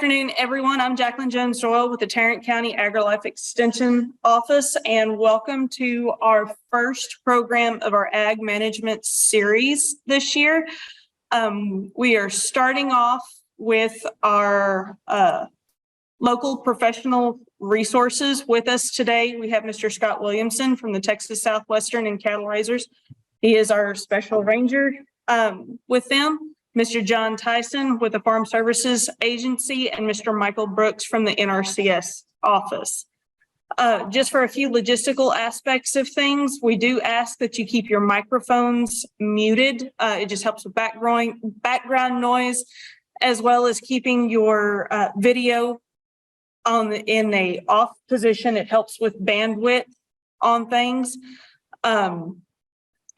afternoon, everyone. I'm Jacqueline Jones Doyle with the Tarrant County AgriLife Extension Office, and welcome to our first program of our Ag Management Series this year. We are starting off with our local professional resources. With us today, we have Mr. Scott Williamson from the Texas Southwestern and Cattle Raisers. He is our special ranger. With them, Mr. John Tyson with the Farm Services Agency and Mr. Michael Brooks from the NRCS office. Just for a few logistical aspects of things, we do ask that you keep your microphones muted. It just helps with background noise, as well as keeping your video in a off position. It helps with bandwidth on things.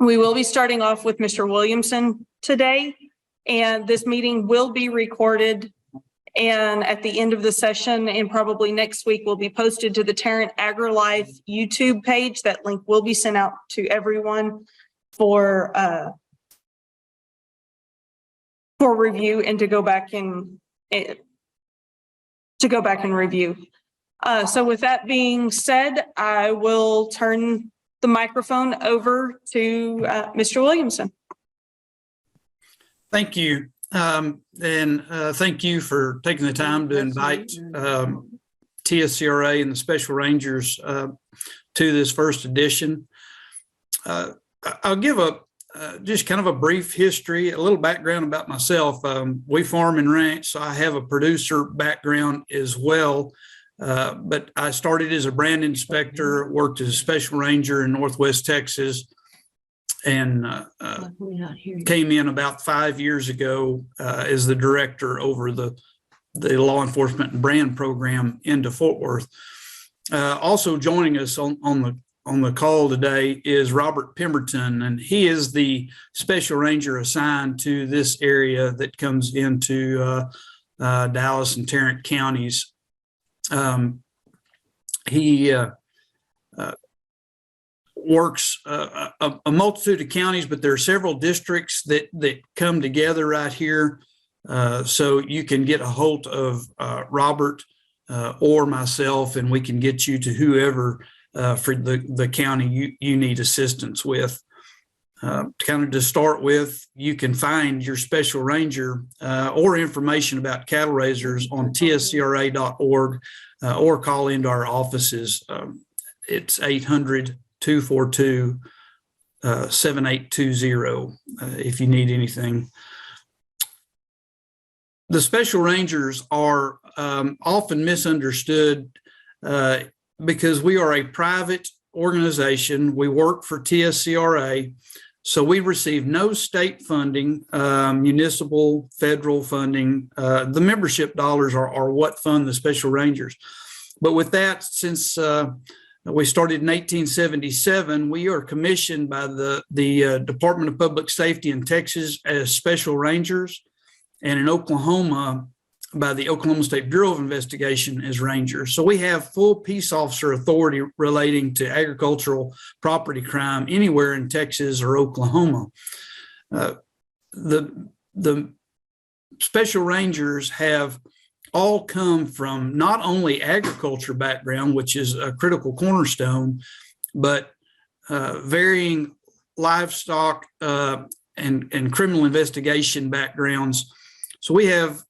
We will be starting off with Mr. Williamson today. And this meeting will be recorded, and at the end of the session and probably next week will be posted to the Tarrant AgriLife YouTube page. That link will be sent out to everyone for review and to go back and review. So with that being said, I will turn the microphone over to Mr. Williamson. Thank you. Thank you for taking the time to invite TSCRA and the Special Rangers to this first edition. I'll give just kind of a brief history, a little background about myself. We farm and ranch, so I have a producer background as well. But I started as a brand inspector, worked as a special ranger in Northwest Texas, and came in about 5 years ago as the director over the law enforcement and brand program into Fort Worth. Also joining us on the call today is Robert Pemberton, and he is the special ranger assigned to this area that comes into Dallas and Tarrant counties. He works a multitude of counties, but there are several districts that come together right here. So you can get a hold of Robert or myself, and we can get you to whoever for the county you need assistance with. Kind of to start with, you can find your special ranger or information about cattle raisers on tscra.org or call into our offices. It's 800-242-7820 if you need anything. The special rangers are often misunderstood because we are a private organization. We work for TSCRA, so we receive no state funding, municipal, federal funding. The membership dollars are what fund the special rangers. But with that, since we started in 1877. We are commissioned by the Department of Public Safety in Texas as special rangers, and in Oklahoma by the Oklahoma State Bureau of Investigation as rangers. So we have full peace officer authority relating to agricultural property crime anywhere in Texas or Oklahoma. The special rangers have all come from not only agriculture background, which is a critical cornerstone, but varying livestock and criminal investigation backgrounds. So we have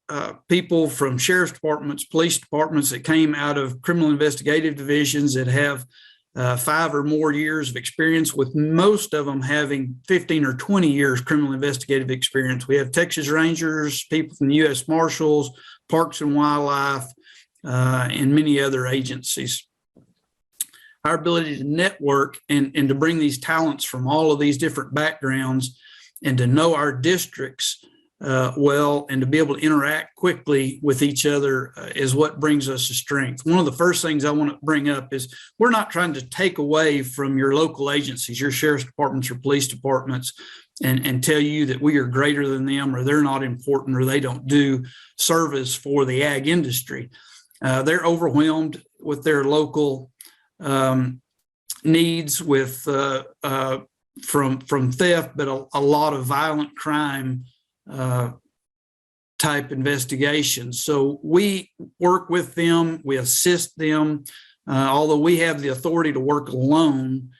people from sheriff's departments, police departments that came out of criminal investigative divisions that have 5 or more years of experience, with most of them having 15 or 20 years criminal investigative experience. We have Texas Rangers, people from the U.S. Marshals, Parks and Wildlife, and many other agencies. Our ability to network and to bring these talents from all of these different backgrounds and to know our districts well and to be able to interact quickly with each other is what brings us to strength. One of the first things I want to bring up is we're not trying to take away from your local agencies, your sheriff's departments or police departments, and tell you that we are greater than them or they're not important or they don't do service for the ag industry. They're overwhelmed with their local needs with from theft, but a lot of violent crime type investigations. So we work with them, we assist them, although we have the authority to work alone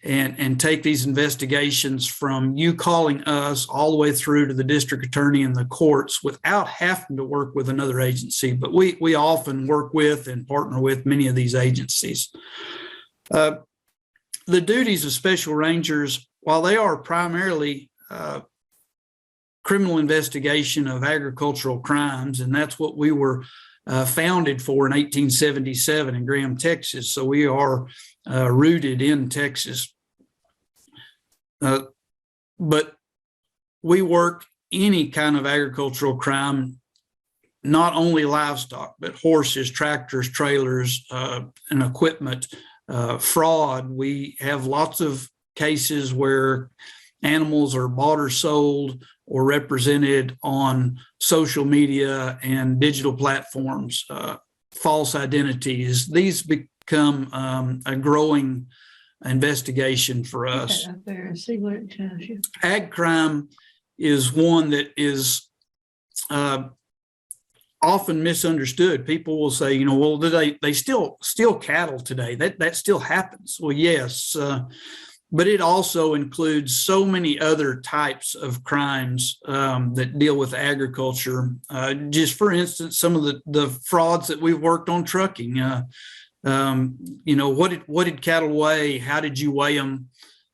and take these investigations from you calling us all the way through to the district attorney and the courts without having to work with another agency. But we often work with and partner with many of these agencies. The duties of special rangers, while they are primarily criminal investigation of agricultural crimes, and that's what we were founded for in 1877 in Graham, Texas. So we are rooted in Texas. But we work any kind of agricultural crime, not only livestock, but horses, tractors, trailers, and equipment, fraud. We have lots of cases where animals are bought or sold or represented on social media and digital platforms, false identities. These become a growing investigation for us. Up there and see what it tells you. Ag crime is one that is often misunderstood. People will say, well, do they still steal cattle today? That still happens. Well, yes, but it also includes so many other types of crimes that deal with agriculture. Just for instance, some of the frauds that we've worked on trucking. What did cattle weigh? How did you weigh them?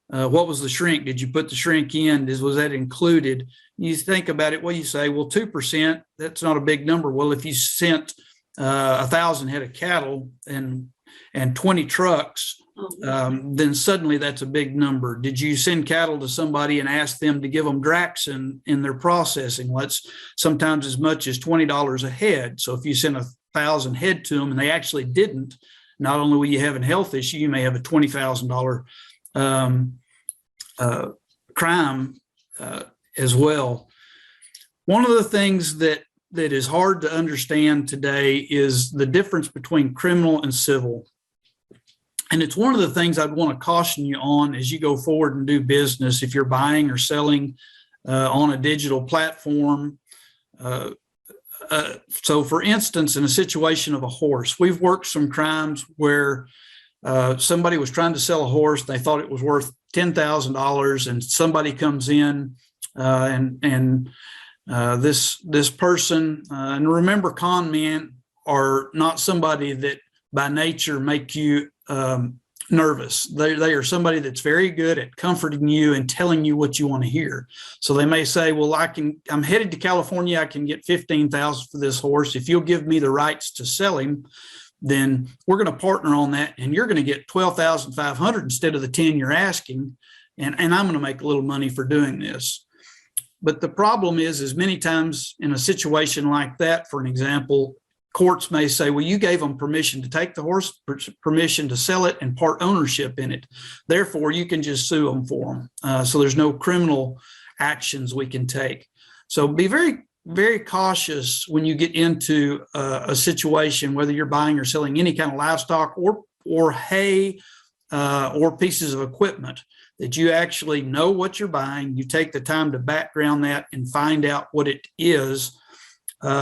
What was the shrink? Did you put the shrink in? Was that included? You think about it, well, you say, well, 2%, that's not a big number. Well, if you sent 1,000 head of cattle and 20 trucks, then suddenly that's a big number. Did you send cattle to somebody and ask them to give them Draxxin in their processing? Well, that's sometimes as much as $20 a head. So if you send 1,000 head to them and they actually didn't, not only will you have a health issue, you may have a $20,000 crime as well. One of the things that is hard to understand today is the difference between criminal and civil. And it's one of the things I'd want to caution you on as you go forward and do business. If you're buying or selling on a digital platform. So for instance, in a situation of a horse, we've worked some crimes where somebody was trying to sell a horse. They thought it was worth $10,000 and somebody comes in this person, and remember, con men are not somebody that by nature make you nervous. They are somebody that's very good at comforting you and telling you what you want to hear. So they may say, well, I'm headed to California. I can get $15,000 for this horse. If you'll give me the rights to sell him, then we're going to partner on that. And you're going to get $12,500 instead of the 10 you're asking. And I'm going to make a little money for doing this. But the problem is many times in a situation like that, for an example, courts may say, well, you gave them permission to take the horse, permission to sell it, and part ownership in it. Therefore, you can just sue them for them. So there's no criminal actions we can take. So be very, very cautious when you get into a situation, whether you're buying or selling any kind of livestock or hay or pieces of equipment, that you actually know what you're buying. You take the time to background that and find out what it is.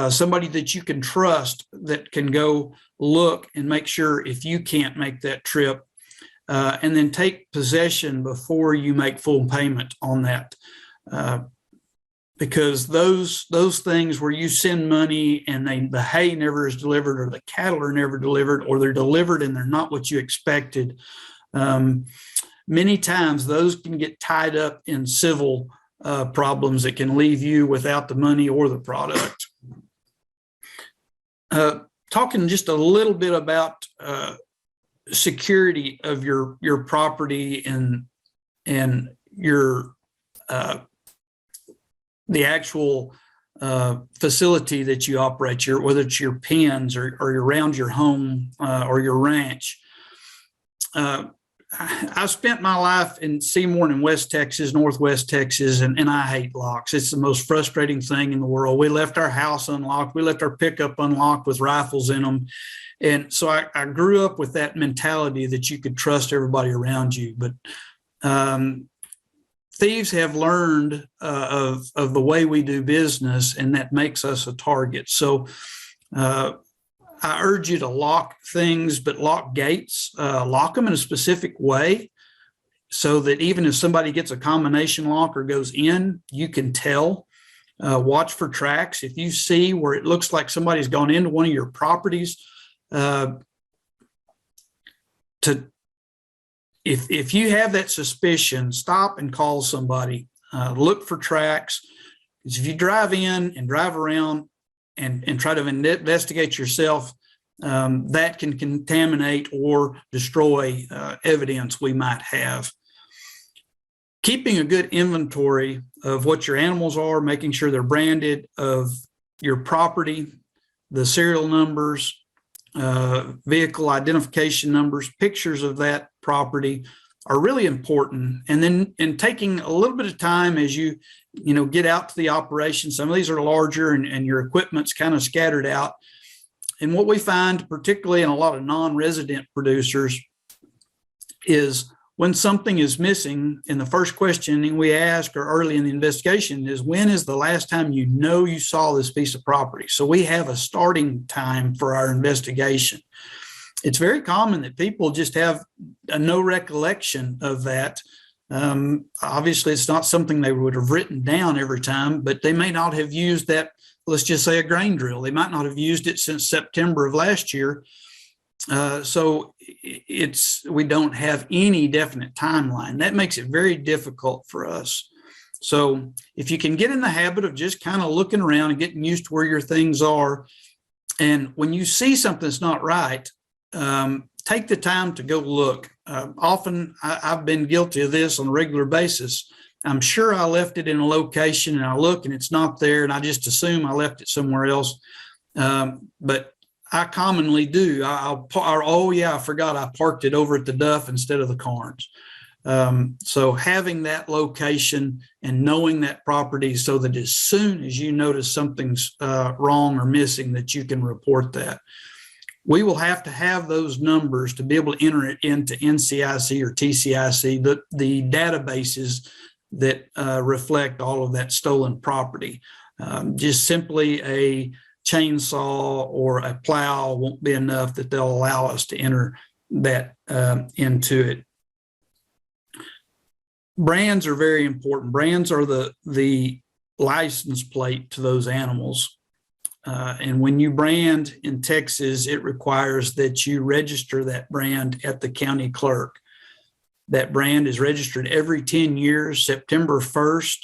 Somebody that you can trust that can go look and make sure if you can't make that trip, and then take possession before you make full payment on that. Because those things where you send money and the hay never is delivered, or the cattle are never delivered, or they're delivered and they're not what you expected, many times those can get tied up in civil problems that can leave you without the money or the product. Talking just a little bit about security of your property and your the actual facility that you operate, whether it's your pens or around your home or your ranch. I spent my life in Seymour and in West Texas, Northwest Texas, and I hate locks. It's the most frustrating thing in the world. We left our house unlocked. We left our pickup unlocked with rifles in them. And so I grew up with that mentality that you could trust everybody around you. But thieves have learned of the way we do business, and that makes us a target. So I urge you to lock things, but lock gates, lock them in a specific way so that even if somebody gets a combination lock or goes in, you can tell. Watch for tracks. If you see where it looks like somebody's gone into one of your properties, if you have that suspicion, stop and call somebody. Look for tracks. Because if you drive in and drive around and try to investigate yourself, that can contaminate or destroy evidence we might have. Keeping a good inventory of what your animals are, making sure they're branded, of your property, the serial numbers, vehicle identification numbers, pictures of that property are really important. And then taking a little bit of time as you get out to the operation. Some of these are larger and your equipment's kind of scattered out. And what we find, particularly in a lot of non-resident producers, is when something is missing, and the first question we ask or early in the investigation is, when is the last time you saw this piece of property? So we have a starting time for our investigation. It's very common that people just have no recollection of that. Obviously, it's not something they would have written down every time, but they may not have used that, let's just say a grain drill. They might not have used it since September of last year. So we don't have any definite timeline. That makes it very difficult for us. So if you can get in the habit of just kind of looking around and getting used to where your things are, and when you see something that's not right, take the time to go look. Often I've been guilty of this on a regular basis. I'm sure I left it in a location and I look and it's not there, and I just assume I left it somewhere else. But I commonly do. Oh yeah, I forgot I parked it over at the Duff instead of the Carnes. So having that location and knowing that property so that as soon as you notice something's wrong or missing, that you can report that. We will have to have those numbers to be able to enter it into NCIC or TCIC, the databases that reflect all of that stolen property. Just simply a chainsaw or a plow won't be enough that they'll allow us to enter that into it. Brands are very important. Brands are the license plate to those animals. And when you brand in Texas, it requires that you register that brand at the county clerk. That brand is registered every 10 years, September 1st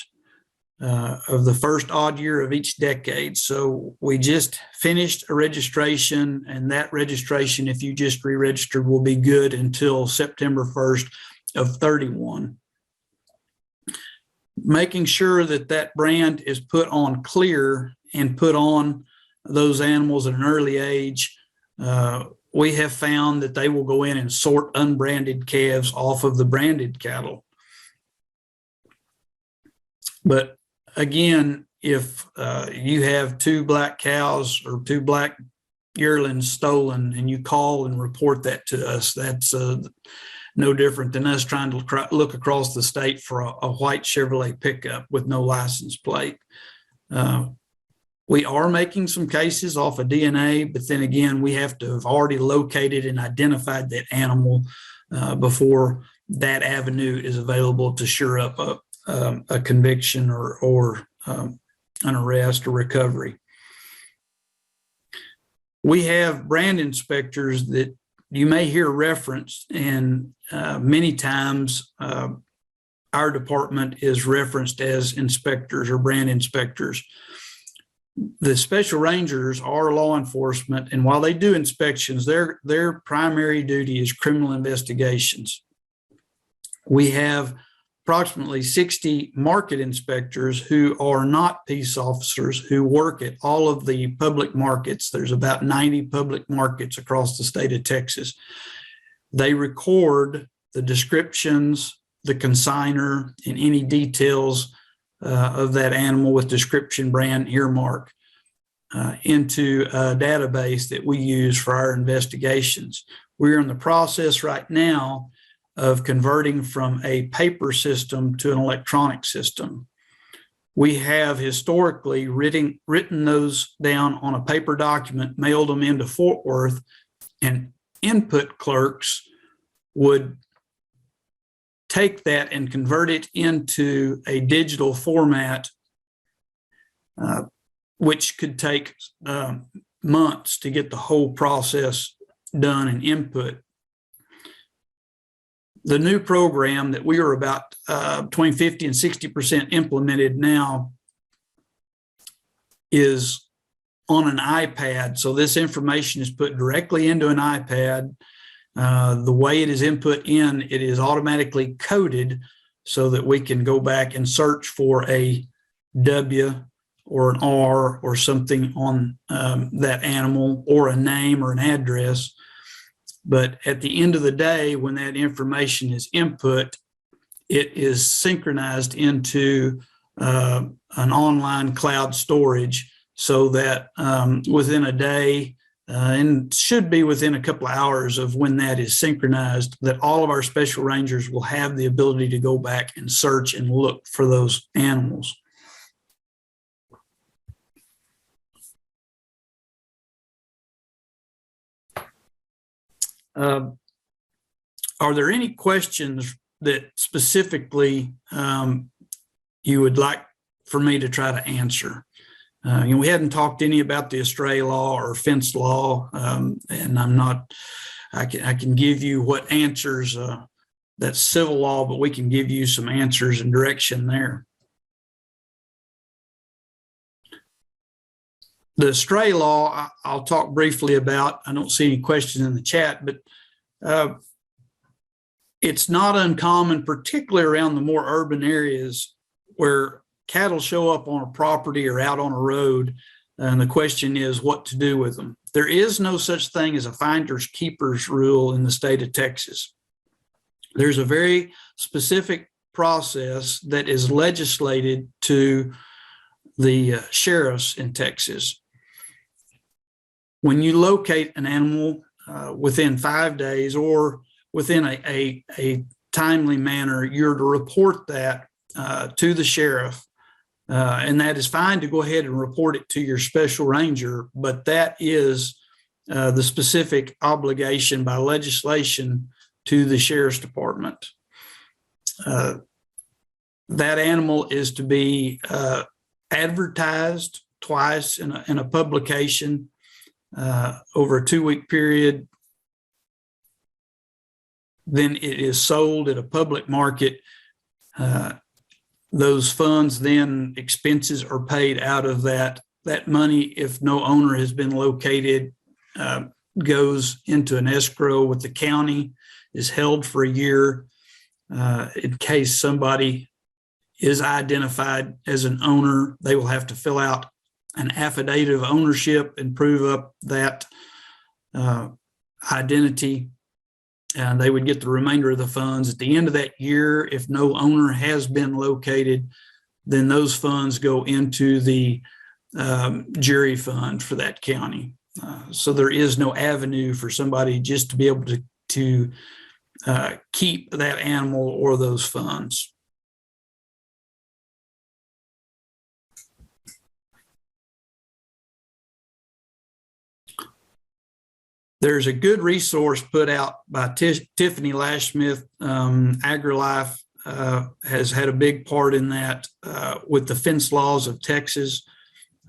of the first odd year of each decade. So we just finished a registration, and that registration, if you just re-registered, will be good until September 1st of 31. Making sure that that brand is put on clear and put on those animals at an early age. We have found that they will go in and sort unbranded calves off of the branded cattle. But again, if you have 2 black cows or 2 black yearlings stolen and you call and report that to us, that's no different than us trying to look across the state for a white Chevrolet pickup with no license plate. We are making some cases off of DNA, but then again, we have to have already located and identified that animal before that avenue is available to sure up a conviction or an arrest or recovery. We have brand inspectors that you may hear referenced, and many times our department is referenced as inspectors or brand inspectors. The special rangers are law enforcement, and while they do inspections, their primary duty is criminal investigations. We have approximately 60 market inspectors who are not peace officers who work at all of the public markets. There's about 90 public markets across the state of Texas. They record the descriptions, the consignor, and any details of that animal with description, brand, earmark into a database that we use for our investigations. We're in the process right now of converting from a paper system to an electronic system. We have historically written those down on a paper document, mailed them into Fort Worth, and input clerks would take that and convert it into a digital format, which could take months to get the whole process done and input. The new program that we are about between 50 and 60% implemented now is on an iPad. So this information is put directly into an iPad. The way it is input in, it is automatically coded so that we can go back and search for a W or an R or something on that animal, or a name or an address. But at the end of the day, when that information is input, it is synchronized into an online cloud storage, so that within a day, and should be within a couple of hours of when that is synchronized, that all of our special rangers will have the ability to go back and search and look for those animals. Are there any questions that specifically you would like for me to try to answer? We hadn't talked any about the estray law or fence law, and I can give you what answers, that's civil law, but we can give you some answers and direction there. The estray law, I'll talk briefly about. I don't see any questions in the chat, but it's not uncommon, particularly around the more urban areas, where cattle show up on a property or out on a road, and the question is what to do with them. There is no such thing as a finders keepers rule in the state of Texas. There's a very specific process that is legislated to the sheriffs in Texas. When you locate an animal within 5 days or within a timely manner, you're to report that to the sheriff. And that is fine to go ahead and report it to your special ranger, but that is the specific obligation by legislation to the sheriff's department. That animal is to be advertised twice in a publication over a 2-week period. Then it is sold at a public market. Those funds, then expenses are paid out of that. That money, if no owner has been located, goes into an escrow with the county, is held for a year in case somebody is identified as an owner. They will have to fill out an affidavit of ownership and prove up that identity, and they would get the remainder of the funds. At the end of that year, if no owner has been located, then those funds go into the jury fund for that county. So there is no avenue for somebody just to be able to keep that animal or those funds. There's a good resource put out by Tiffany Lashsmith. AgriLife has had a big part in that with the fence laws of Texas.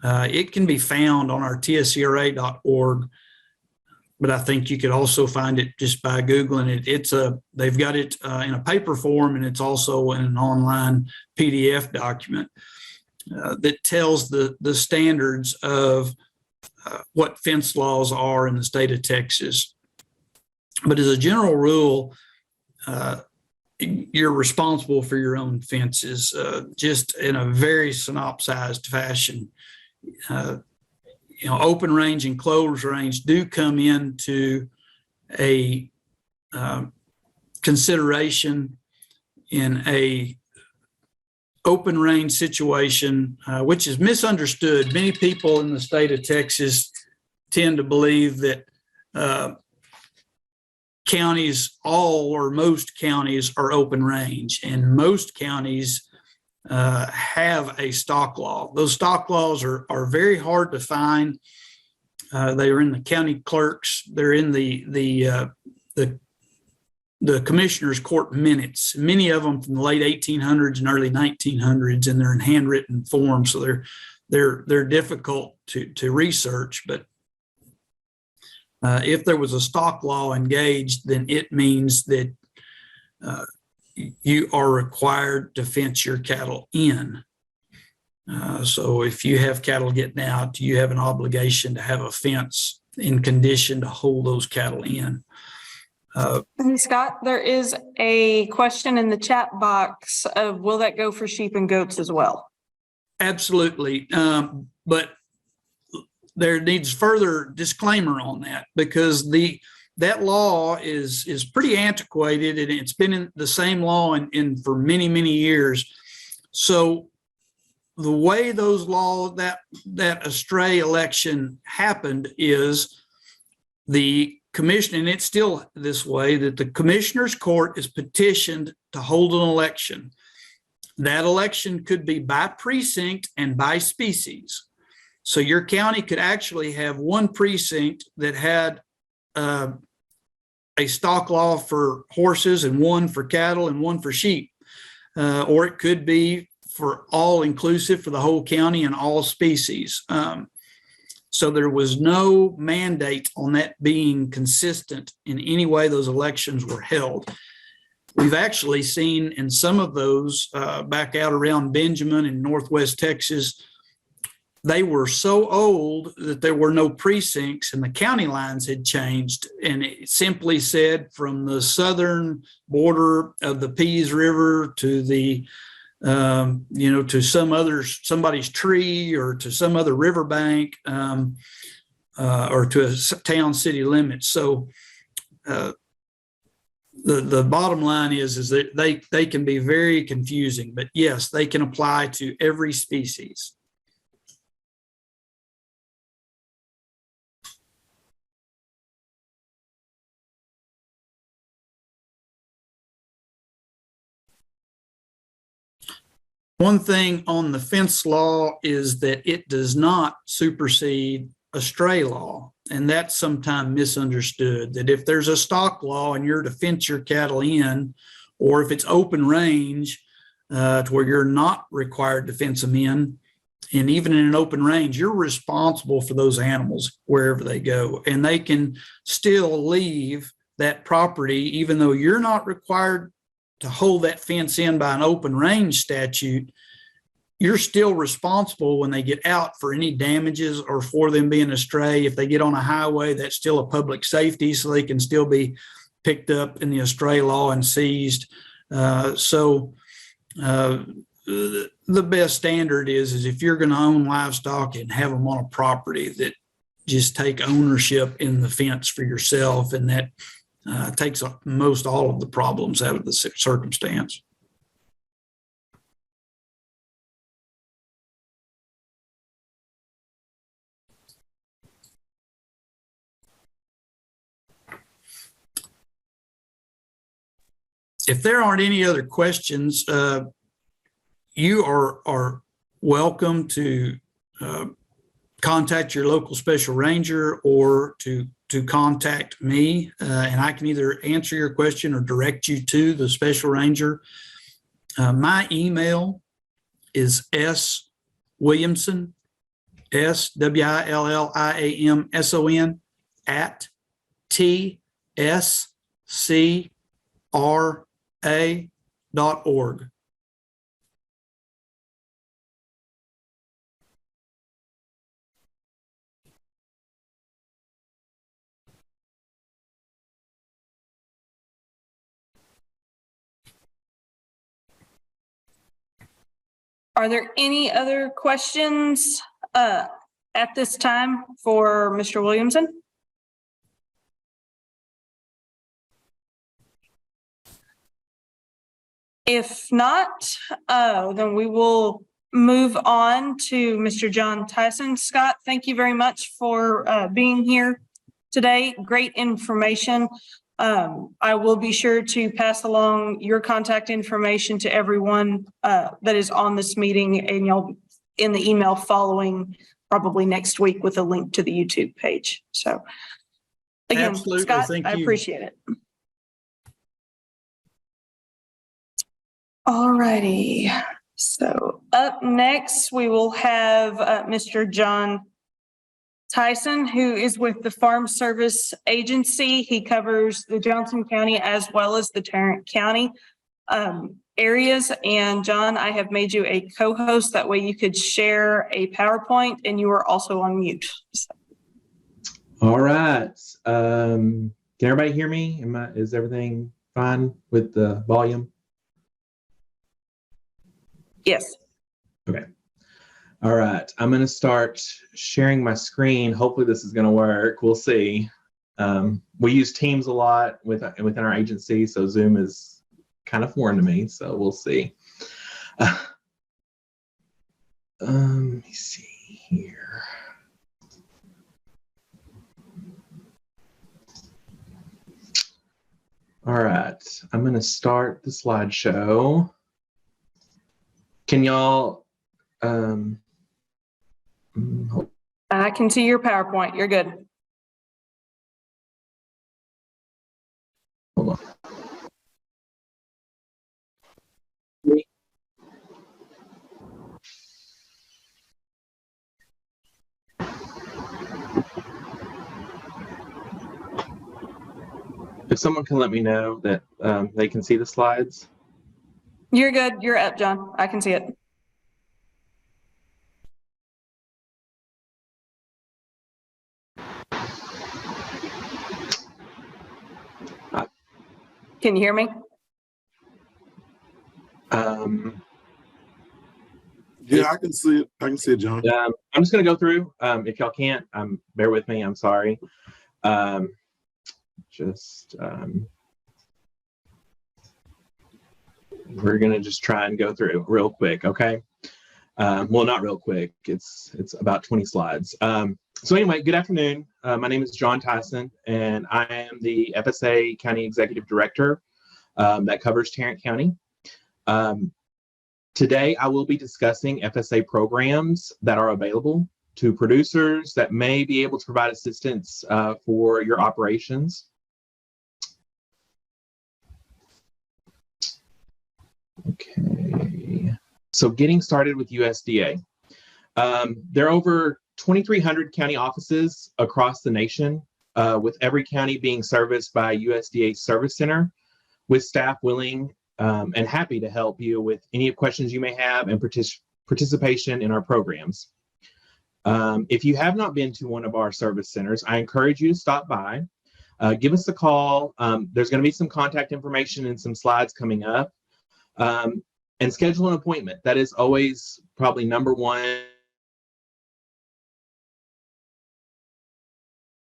It can be found on our tscra.org, but I think you could also find it just by Googling it. They've got it in a paper form, and it's also in an online PDF document that tells the standards of what fence laws are in the state of Texas. But as a general rule, you're responsible for your own fences, just in a very synopsized fashion. Open range and closed range do come into a consideration in a open range situation, which is misunderstood. Many people in the state of Texas tend to believe that counties, all or most counties are open range, and most counties have a stock law. Those stock laws are very hard to find. They are in the county clerks. They're in the commissioner's court minutes. Many of them from the late 1800s and early 1900s, and they're in handwritten form, so they're difficult to research. But if there was a stock law engaged, then it means that you are required to fence your cattle in. So if you have cattle getting out, you have an obligation to have a fence in condition to hold those cattle in. Hey, Scott, there is a question in the chat box of, will that go for sheep and goats as well? Absolutely. But there needs further disclaimer on that, because that law is pretty antiquated, and it's been in the same law in for many, many years. So the way those laws, that estray election happened is the commission, and it's still this way, that the commissioner's court is petitioned to hold an election. That election could be by precinct and by species. So your county could actually have one precinct that had a stock law for horses and one for cattle and one for sheep. Or it could be for all inclusive for the whole county and all species. So there was no mandate on that being consistent in any way those elections were held. We've actually seen in some of those back out around Benjamin in Northwest Texas, they were so old that there were no precincts and the county lines had changed. And it simply said from the southern border of the Pease River to the, to somebody's tree or to some other riverbank or to a town city limit. So the bottom line is that they can be very confusing, but yes, they can apply to every species. One thing on the fence law is that it does not supersede a stray law. And that's sometimes misunderstood, that if there's a stock law and you're to fence your cattle in, or if it's open range to where you're not required to fence them in, and even in an open range, you're responsible for those animals wherever they go. And they can still leave that property, even though you're not required to hold that fence in by an open range statute. You're still responsible when they get out for any damages or for them being astray. If they get on a highway, that's still a public safety, so they can still be picked up in the estray law and seized. The best standard is if you're going to own livestock and have them on a property, that just take ownership in the fence for yourself, and that takes most all of the problems out of the circumstance. If there aren't any other questions, you are welcome to contact your local special ranger or to contact me, and I can either answer your question or direct you to the special ranger. My email is swilliamson, SWILLIAMSON @tscra.org. Are there any other questions at this time for Mr. Williamson? If not, then we will move on to Mr. John Tyson. Scott, thank you very much for being here today. Great information. I will be sure to pass along your contact information to everyone that is on this meeting, and y'all in the email following probably next week with a link to the YouTube page. So again, Absolutely. Scott, Thank I you. appreciate it. All righty. So up next, we will have Mr. John Tyson, who is with the Farm Service Agency. He covers the Johnson County as well as the Tarrant County areas. And John, I have made you a co-host. That way you could share a PowerPoint, and you are also on mute. All right. Can everybody hear me? Is everything fine with the volume? Yes. Okay. All right. I'm going to start sharing my screen. Hopefully this is going to work. We'll see. We use Teams a lot within our agency, so Zoom is kind of foreign to me, so we'll see. Let me see here. All right. I'm going to start the slideshow. Can y'all I can see your PowerPoint. You're good. hold on. If someone can let me know that they can see the slides. You're good. You're up, John. I can see it. Can you hear me? Yeah, I can see it. I can see it, John. I'm just going to go through. If y'all can't, bear with me. I'm sorry. We're going to just try and go through real quick, okay? Well, not real quick. It's about 20 slides. So anyway, good afternoon. My name is John Tyson, and I am the FSA County Executive Director that covers Tarrant County. Today, I will be discussing FSA programs that are available to producers that may be able to provide assistance for your operations. Okay, so getting started with USDA. There are over 2,300 county offices across the nation, with every county being serviced by a USDA service center, with staff willing and happy to help you with any questions you may have and participation in our programs. If you have not been to one of our service centers, I encourage you to stop by. Give us a call. There's going to be some contact information and some slides coming up. And schedule an appointment. That is always probably number one.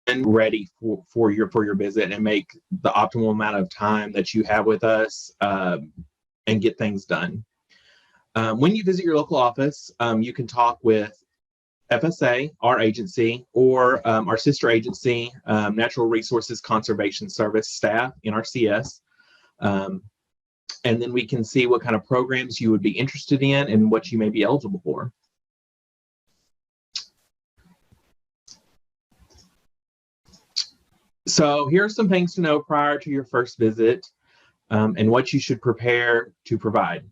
And ready for your visit and make the optimal amount of time that you have with us and get things done. When you visit your local office, you can talk with FSA, our agency, or our sister agency, Natural Resources Conservation Service staff, NRCS. And then we can see what kind of programs you would be interested in and what you may be eligible for. So here are some things to know prior to your first visit and what you should prepare to provide.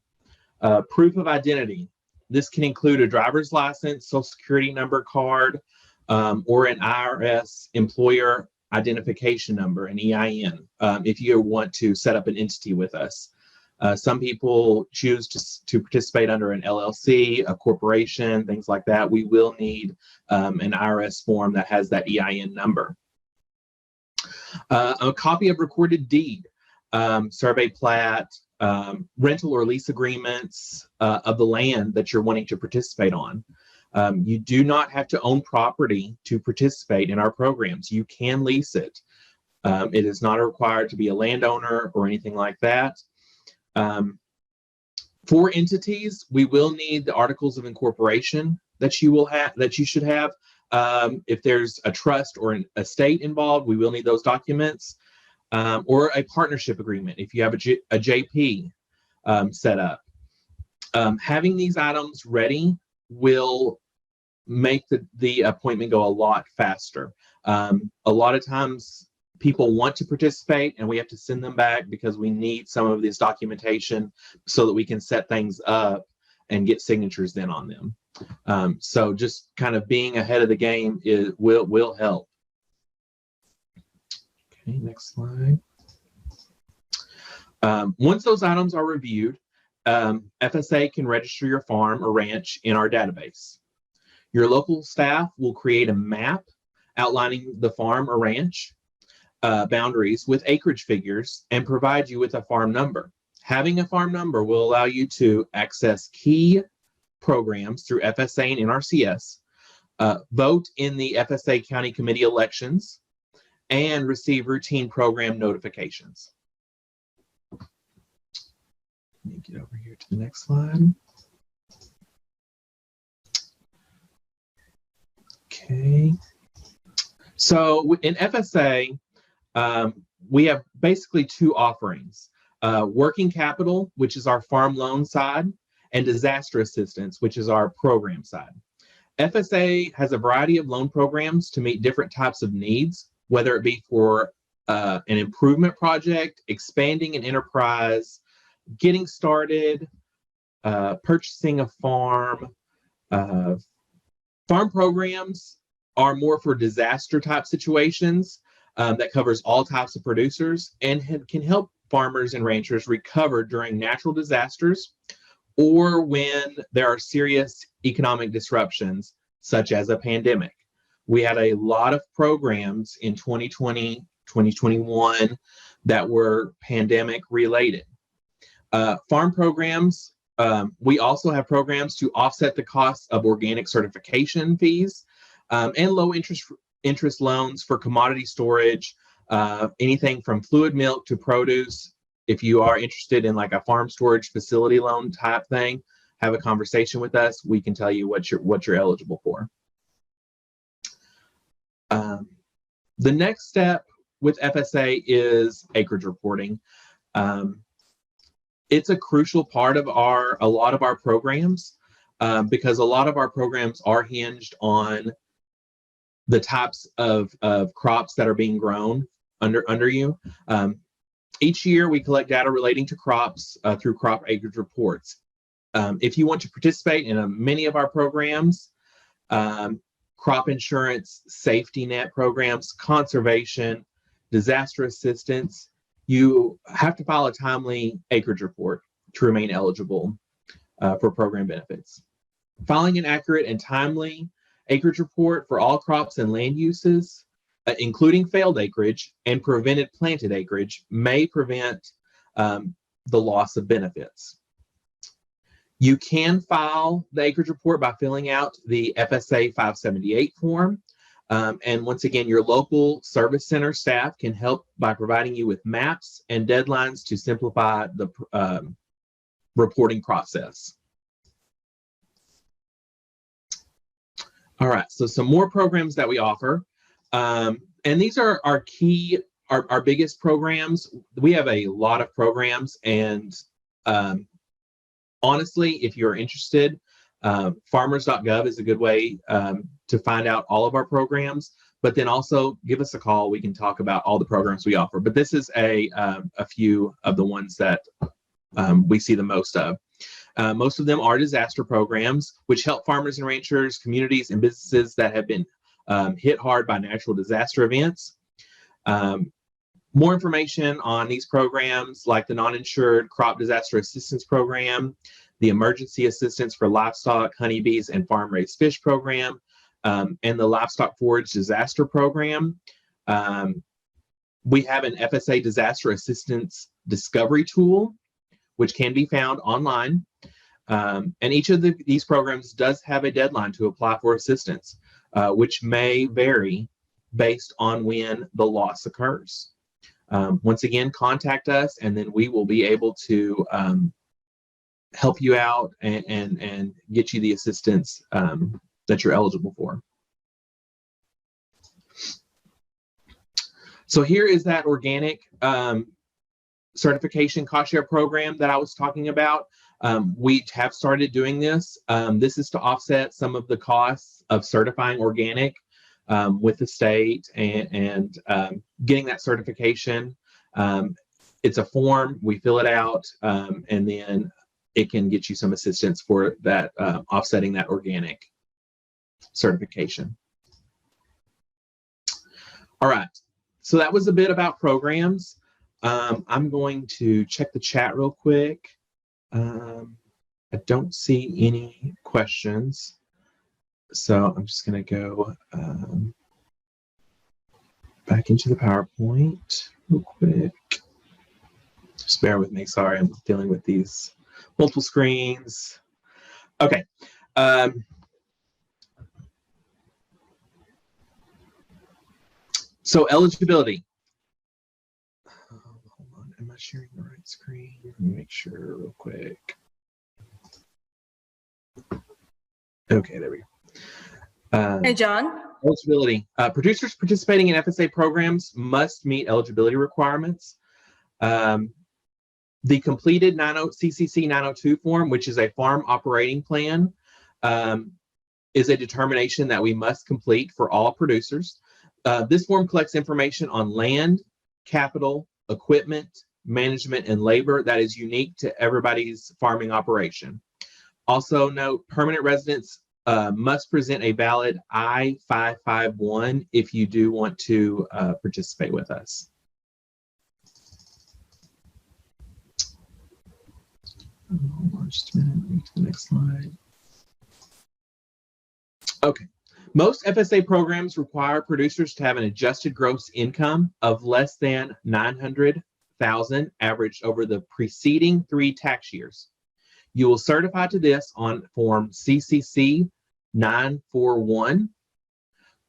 Proof of identity. This can include a driver's license, social security number card, or an IRS employer identification number, an EIN, if you want to set up an entity with us. Some people choose to participate under an LLC, a corporation, things like that. We will need an IRS form that has that EIN number. A copy of recorded deed, survey plat, rental or lease agreements of the land that you're wanting to participate on. You do not have to own property to participate in our programs. You can lease it. It is not required to be a landowner or anything like that. For entities, we will need the articles of incorporation that you should have. If there's a trust or an estate involved, we will need those documents. or a partnership agreement if you have a JP set up. Having these items ready will make the appointment go a lot faster. A lot of times people want to participate and we have to send them back because we need some of this documentation so that we can set things up and get signatures then on them. So just kind of being ahead of the game will help. Okay, next slide. Once those items are reviewed, FSA can register your farm or ranch in our database. Your local staff will create a map outlining the farm or ranch boundaries with acreage figures and provide you with a farm number. Having a farm number will allow you to access key programs through FSA and NRCS, vote in the FSA County Committee elections, and receive routine program notifications. Let me get over here to the next slide. Okay. So in FSA, we have basically two offerings, working capital, which is our farm loan side, and disaster assistance, which is our program side. FSA has a variety of loan programs to meet different types of needs, whether it be for an improvement project, expanding an enterprise, getting started, purchasing a farm. Farm programs are more for disaster type situations that covers all types of producers and can help farmers and ranchers recover during natural disasters or when there are serious economic disruptions, such as a pandemic. We had a lot of programs in 2020, 2021 that were pandemic related. Farm programs, we also have programs to offset the costs of organic certification fees and low interest loans for commodity storage, anything from fluid milk to produce. If you are interested in like a farm storage facility loan type thing, have a conversation with us. We can tell you what you're eligible for. The next step with FSA is acreage reporting. It's a crucial part of a lot of our programs because a lot of our programs are hinged on the types of crops that are being grown under you. Each year we collect data relating to crops through crop acreage reports. If you want to participate in many of our programs, crop insurance, safety net programs, conservation, disaster assistance, you have to file a timely acreage report to remain eligible for program benefits. Filing an accurate and timely acreage report for all crops and land uses, including failed acreage and prevented planted acreage, may prevent the loss of benefits. You can file the acreage report by filling out the FSA 578 form. And once again, your local service center staff can help by providing you with maps and deadlines to simplify the reporting process. All right, so some more programs that we offer. And these are our key, our biggest programs. We have a lot of programs, and honestly, if you're interested, farmers.gov is a good way to find out all of our programs, but then also give us a call. We can talk about all the programs we offer, but this is a few of the ones that we see the most of. Most of them are disaster programs, which help farmers and ranchers, communities, and businesses that have been hit hard by natural disaster events. More information on these programs, like the non-insured crop disaster assistance program, the emergency assistance for livestock, honeybees, and farm-raised fish program, and the livestock forage disaster program. We have an FSA disaster assistance discovery tool, which can be found online. And each of these programs does have a deadline to apply for assistance, which may vary based on when the loss occurs. Once again, contact us, and then we will be able to help you out and get you the assistance that you're eligible for. So here is that organic certification cost share program that I was talking about. We have started doing this. This is to offset some of the costs of certifying organic with the state and getting that certification. It's a form, we fill it out, and then it can get you some assistance for that, offsetting that organic certification. All right, so that was a bit about programs. I'm going to check the chat real quick. I don't see any questions, so I'm just going to go back into the PowerPoint real quick. Just bear with me. Sorry, I'm dealing with these multiple screens. Okay. So eligibility. Hold on. Am I sharing the right screen? Let me make sure real quick. Okay, there we go. Hey, John. Eligibility. Producers participating in FSA programs must meet eligibility requirements. The completed CCC 902 form, which is a farm operating plan, is a determination that we must complete for all producers. This form collects information on land, capital, equipment, management, and labor that is unique to everybody's farming operation. Also note, permanent residents must present a valid I-551 if you do want to participate with us. Hold on just a minute, move to the next slide. Okay, most FSA programs require producers to have an adjusted gross income of less than $900,000 averaged over the preceding 3 tax years. You will certify to this on Form CCC 941.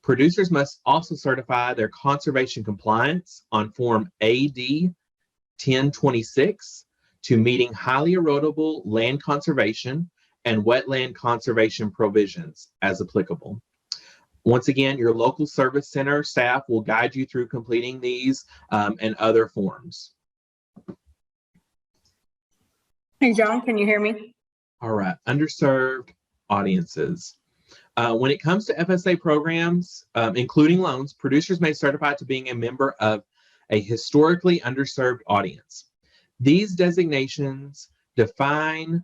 Producers must also certify their conservation compliance on Form AD 1026 to meeting highly erodible land conservation and wetland conservation provisions as applicable. Once again, your local service center staff will guide you through completing these and other forms. Hey, John, can you hear me? All right, underserved audiences. When it comes to FSA programs, including loans, producers may certify to being a member of a historically underserved audience. These designations define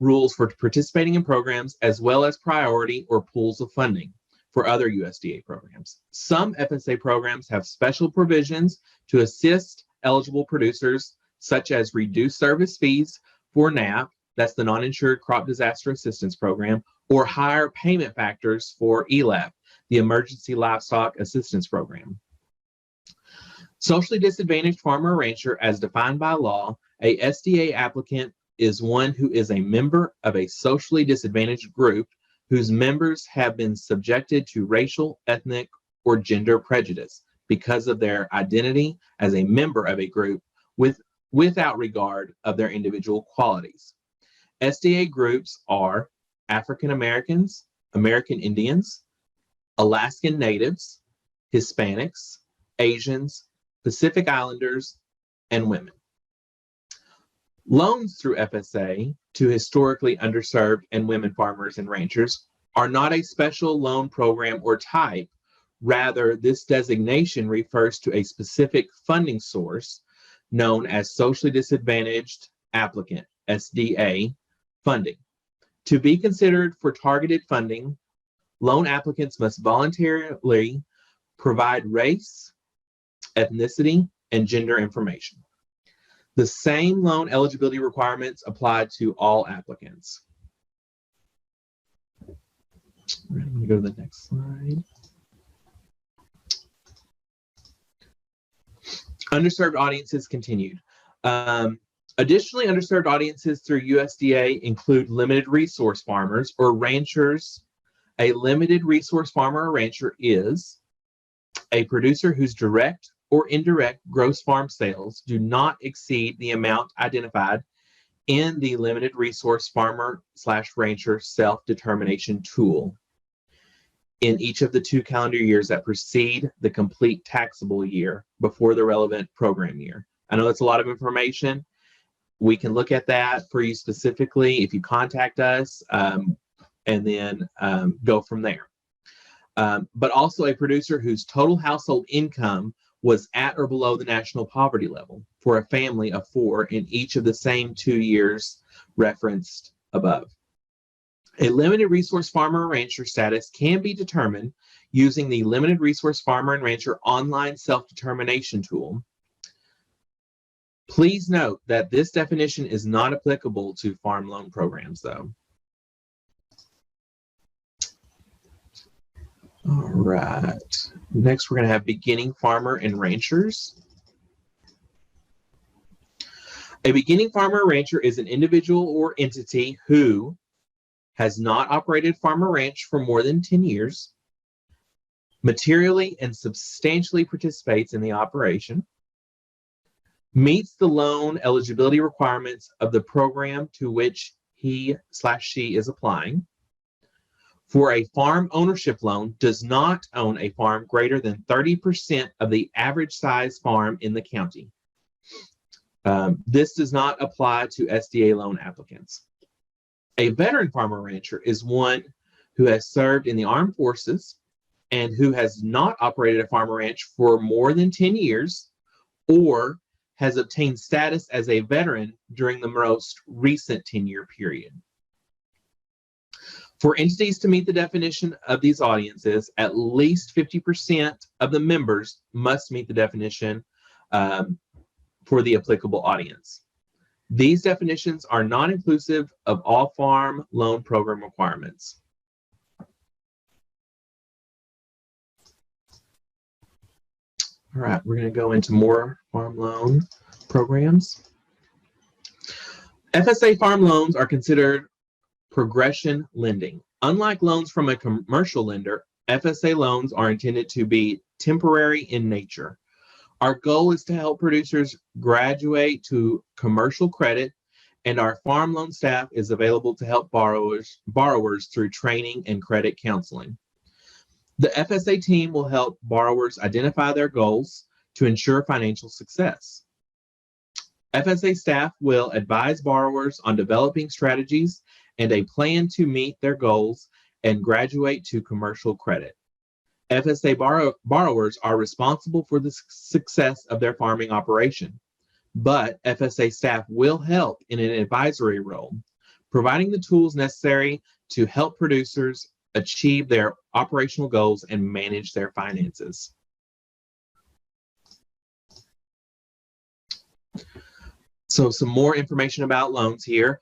rules for participating in programs as well as priority or pools of funding for other USDA programs. Some FSA programs have special provisions to assist eligible producers, such as reduced service fees for NAP, that's the Non-Insured Crop Disaster Assistance Program, or higher payment factors for ELAP, the Emergency Livestock Assistance Program. Socially disadvantaged farmer or rancher, as defined by law, a SDA applicant is one who is a member of a socially disadvantaged group whose members have been subjected to racial, ethnic, or gender prejudice because of their identity as a member of a group without regard of their individual qualities. SDA groups are African Americans, American Indians, Alaskan Natives, Hispanics, Asians, Pacific Islanders, and women. Loans through FSA to historically underserved and women farmers and ranchers are not a special loan program or type. Rather, this designation refers to a specific funding source known as socially disadvantaged applicant, SDA, funding. To be considered for targeted funding, loan applicants must voluntarily provide race, ethnicity, and gender information. The same loan eligibility requirements apply to all applicants. I'm going to go to the next slide. Underserved audiences continued. Additionally, underserved audiences through USDA include limited resource farmers or ranchers. A limited resource farmer or rancher is a producer whose direct or indirect gross farm sales do not exceed the amount identified in the limited resource farmer/rancher self-determination tool. in each of the 2 calendar years that precede the complete taxable year before the relevant program year. I know that's a lot of information. We can look at that for you specifically if you contact us, and then go from there. But also a producer whose total household income was at or below the national poverty level for a family of 4 in each of the same 2 years referenced above. A limited resource farmer or rancher status can be determined using the Limited Resource Farmer and Rancher online self-determination tool. Please note that this definition is not applicable to farm loan programs, though. All right. Next, we're going to have beginning farmer and ranchers. A beginning farmer or rancher is an individual or entity who has not operated farm or ranch for more than 10 years, materially and substantially participates in the operation, meets the loan eligibility requirements of the program to which he/she is applying, for a farm ownership loan does not own a farm greater than 30% of the average size farm in the county. This does not apply to SDA loan applicants. A veteran farmer rancher is one who has served in the armed forces and who has not operated a farm or ranch for more than 10 years or has obtained status as a veteran during the most recent 10-year period. For entities to meet the definition of these audiences, at least 50% of the members must meet the definition for the applicable audience. These definitions are not inclusive of all farm loan program requirements. All right, we're going to go into more farm loan programs. FSA farm loans are considered progression lending. Unlike loans from a commercial lender, FSA loans are intended to be temporary in nature. Our goal is to help producers graduate to commercial credit, and our farm loan staff is available to help borrowers through training and credit counseling. The FSA team will help borrowers identify their goals to ensure financial success. FSA staff will advise borrowers on developing strategies and a plan to meet their goals and graduate to commercial credit. FSA borrowers are responsible for the success of their farming operation, but FSA staff will help in an advisory role, providing the tools necessary to help producers achieve their operational goals and manage their finances. So some more information about loans here.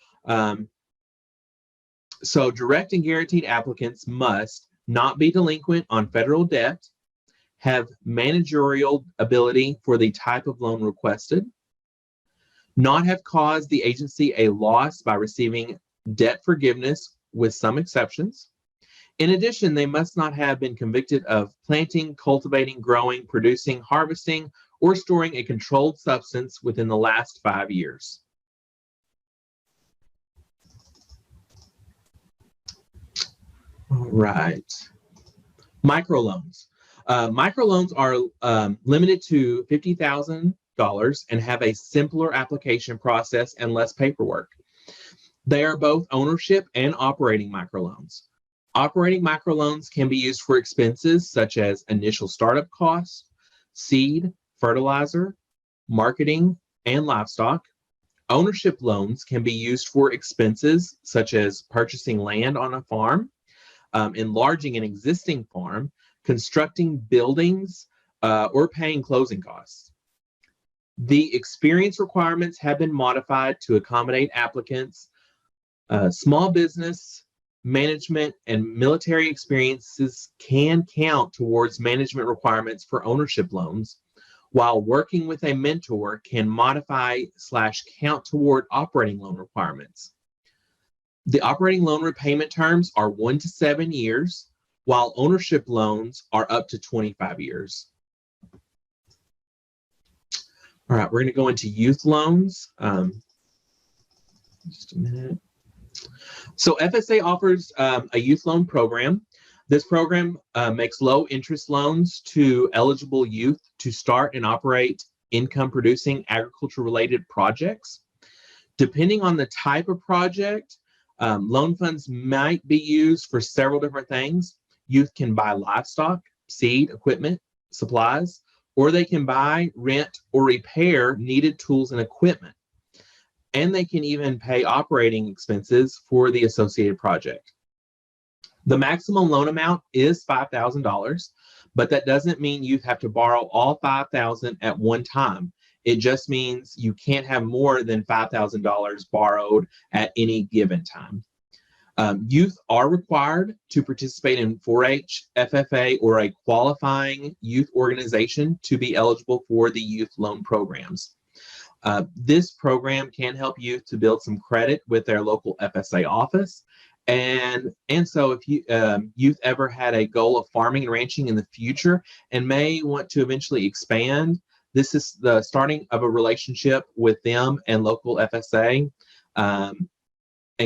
So direct and guaranteed applicants must not be delinquent on federal debt, have managerial ability for the type of loan requested, not have caused the agency a loss by receiving debt forgiveness with some exceptions. In addition, they must not have been convicted of planting, cultivating, growing, producing, harvesting, or storing a controlled substance within the last 5 years. All right. Microloans. Microloans are limited to $50,000 and have a simpler application process and less paperwork. They are both ownership and operating microloans. Operating microloans can be used for expenses such as initial startup costs, seed, fertilizer, marketing, and livestock. Ownership loans can be used for expenses such as purchasing land on a farm, enlarging an existing farm, constructing buildings, or paying closing costs. The experience requirements have been modified to accommodate applicants. Small business, management, and military experiences can count towards management requirements for ownership loans, while working with a mentor can modify/count toward operating loan requirements. The operating loan repayment terms are 1 to 7 years, while ownership loans are up to 25 years. All right, we're going to go into youth loans. Just a minute. So FSA offers a youth loan program. This program makes low interest loans to eligible youth to start and operate income producing agriculture related projects. Depending on the type of project, loan funds might be used for several different things. Youth can buy livestock, seed, equipment, supplies, or they can buy, rent, or repair needed tools and equipment. And they can even pay operating expenses for the associated project. The maximum loan amount is $5,000, but that doesn't mean you have to borrow all $5,000 at one time. It just means you can't have more than $5,000 borrowed at any given time. Youth are required to participate in 4-H, FFA, or a qualifying youth organization to be eligible for the youth loan programs. This program can help youth to build some credit with their local FSA office. And so if youth ever had a goal of farming and ranching in the future and may want to eventually expand, this is the starting of a relationship with them and local FSA, and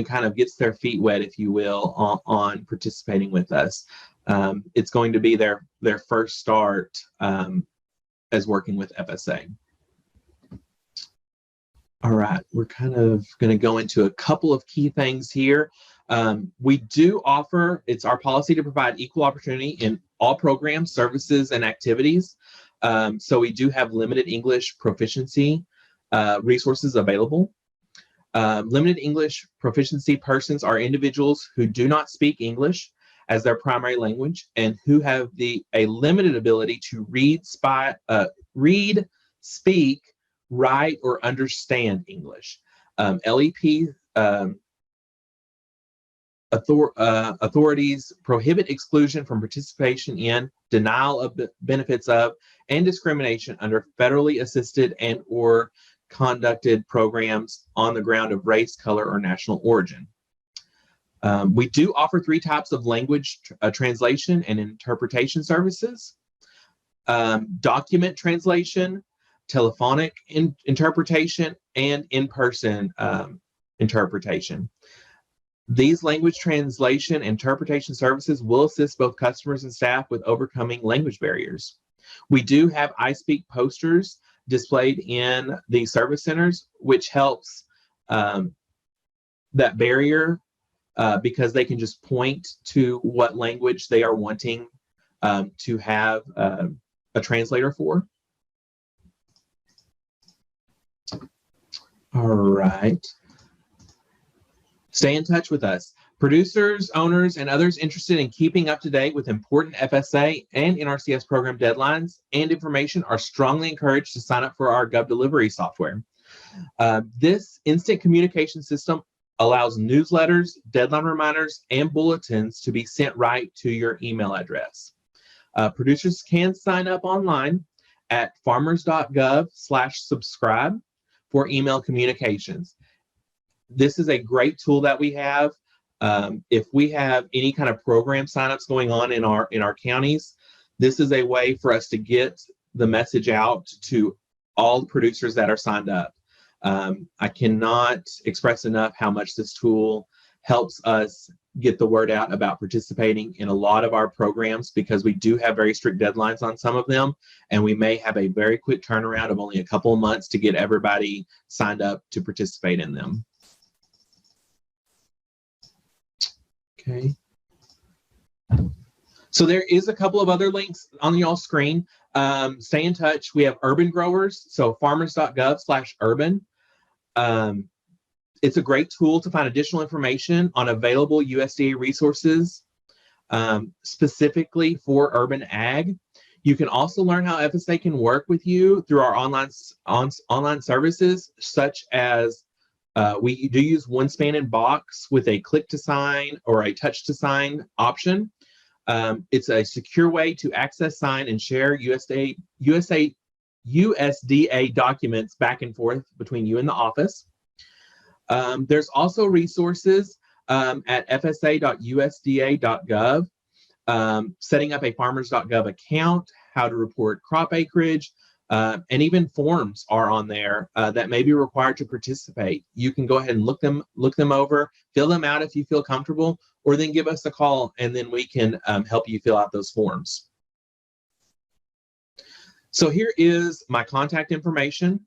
kind of gets their feet wet, if you will, on participating with us. It's going to be their first start as working with FSA. All right, we're kind of going to go into a couple of key things here. We do offer, it's our policy to provide equal opportunity in all programs, services, and activities. So we do have limited English proficiency resources available. Limited English proficiency persons are individuals who do not speak English as their primary language and who have a limited ability to read, speak, write, or understand English. LEP authorities prohibit exclusion from participation in, denial of benefits of, and discrimination under federally assisted and or conducted programs on the ground of race, color, or national origin. We do offer 3 types of language translation and interpretation services: document translation, telephonic interpretation, and in-person interpretation. These language translation and interpretation services will assist both customers and staff with overcoming language barriers. We do have I Speak posters displayed in the service centers, which helps that barrier because they can just point to what language they are wanting to have a translator for. All right. Stay in touch with us. Producers, owners, and others interested in keeping up to date with important FSA and NRCS program deadlines and information are strongly encouraged to sign up for our GovDelivery software. This instant communication system allows newsletters, deadline reminders, and bulletins to be sent right to your email address. Producers can sign up online at farmers.gov/subscribe for email communications. This is a great tool that we have. If we have any kind of program signups going on in our counties, this is a way for us to get the message out to all the producers that are signed up. I cannot express enough how much this tool helps us get the word out about participating in a lot of our programs, because we do have very strict deadlines on some of them, and we may have a very quick turnaround of only a couple of months to get everybody signed up to participate in them. Okay. So there is a couple of other links on y'all's screen. Stay in touch. We have urban growers, so farmers.gov/urban. It's a great tool to find additional information on available USDA resources specifically for urban ag. You can also learn how FSA can work with you through our online services, such as we do use OneSpan in Box with a click to sign or a touch to sign option. It's a secure way to access, sign, and share USDA documents back and forth between you and the office. There's also resources at fsa.usda.gov, setting up a farmers.gov account, how to report crop acreage, And even forms are on there that may be required to participate. You can go ahead and look them over, fill them out if you feel comfortable, or then give us a call and then we can help you fill out those forms. So here is my contact information.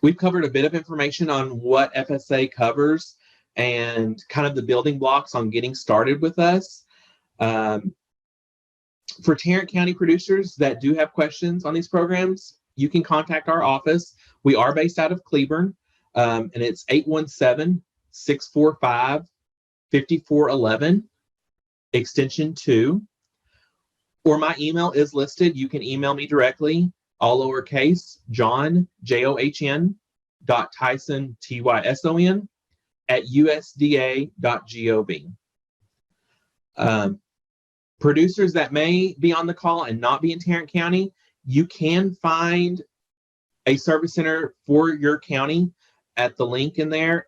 We've covered a bit of information on what FSA covers and kind of the building blocks on getting started with us. For Tarrant County producers that do have questions on these programs, you can contact our office. We are based out of Cleburne, and it's 817-645-5411, extension 2. Or my email is listed. You can email me directly, all lowercase, John, John, Tyson, Tyson, @usda.gov. Producers that may be on the call and not be in Tarrant County, you can find a service center for your county at the link in there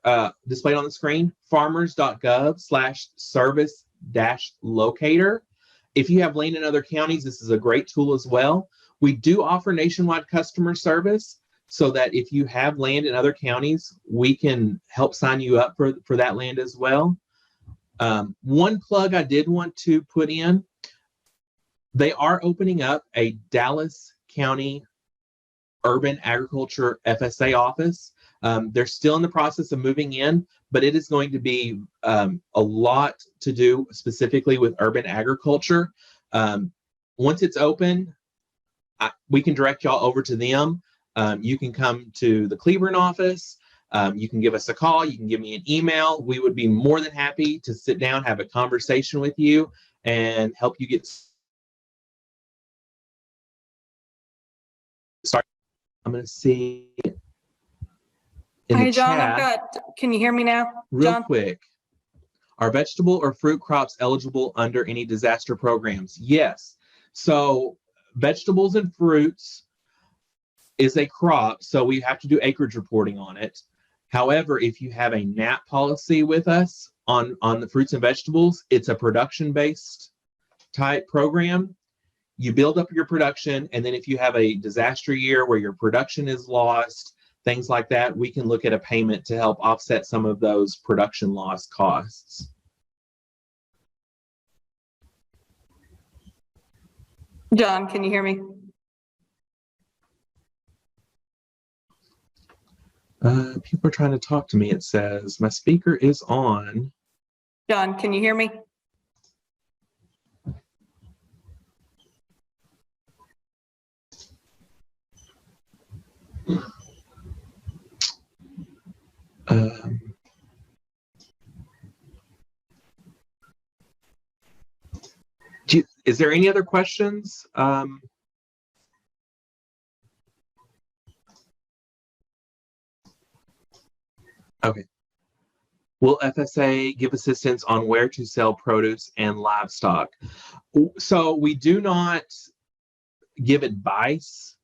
displayed on the screen, farmers.gov/service-locator. If you have land in other counties, this is a great tool as well. We do offer nationwide customer service so that if you have land in other counties, we can help sign you up for that land as well. One plug I did want to put in, they are opening up a Dallas County Urban Agriculture FSA office. They're still in the process of moving in, but it is going to be a lot to do specifically with urban agriculture. Once it's open, we can direct y'all over to them. You can come to the Cleburne office. You can give us a call. You can give me an email. We would be more than happy to sit down, have a conversation with you, and help you get started. I'm going to see in the Hey, John, chat can you hear me now? real John? quick. Are vegetable or fruit crops eligible under any disaster programs? Yes. So vegetables and fruits is a crop, so we have to do acreage reporting on it. However, if you have a NAP policy with us on the fruits and vegetables, it's a production-based type program. You build up your production, and then if you have a disaster year where your production is lost, things like that, we can look at a payment to help offset some of those production loss costs. John, can you hear me? People are trying to talk to me, it says. My speaker is on. John, can you hear me? Is there any other questions? Okay. Will FSA give assistance on where to sell produce and livestock? So we do not give advice.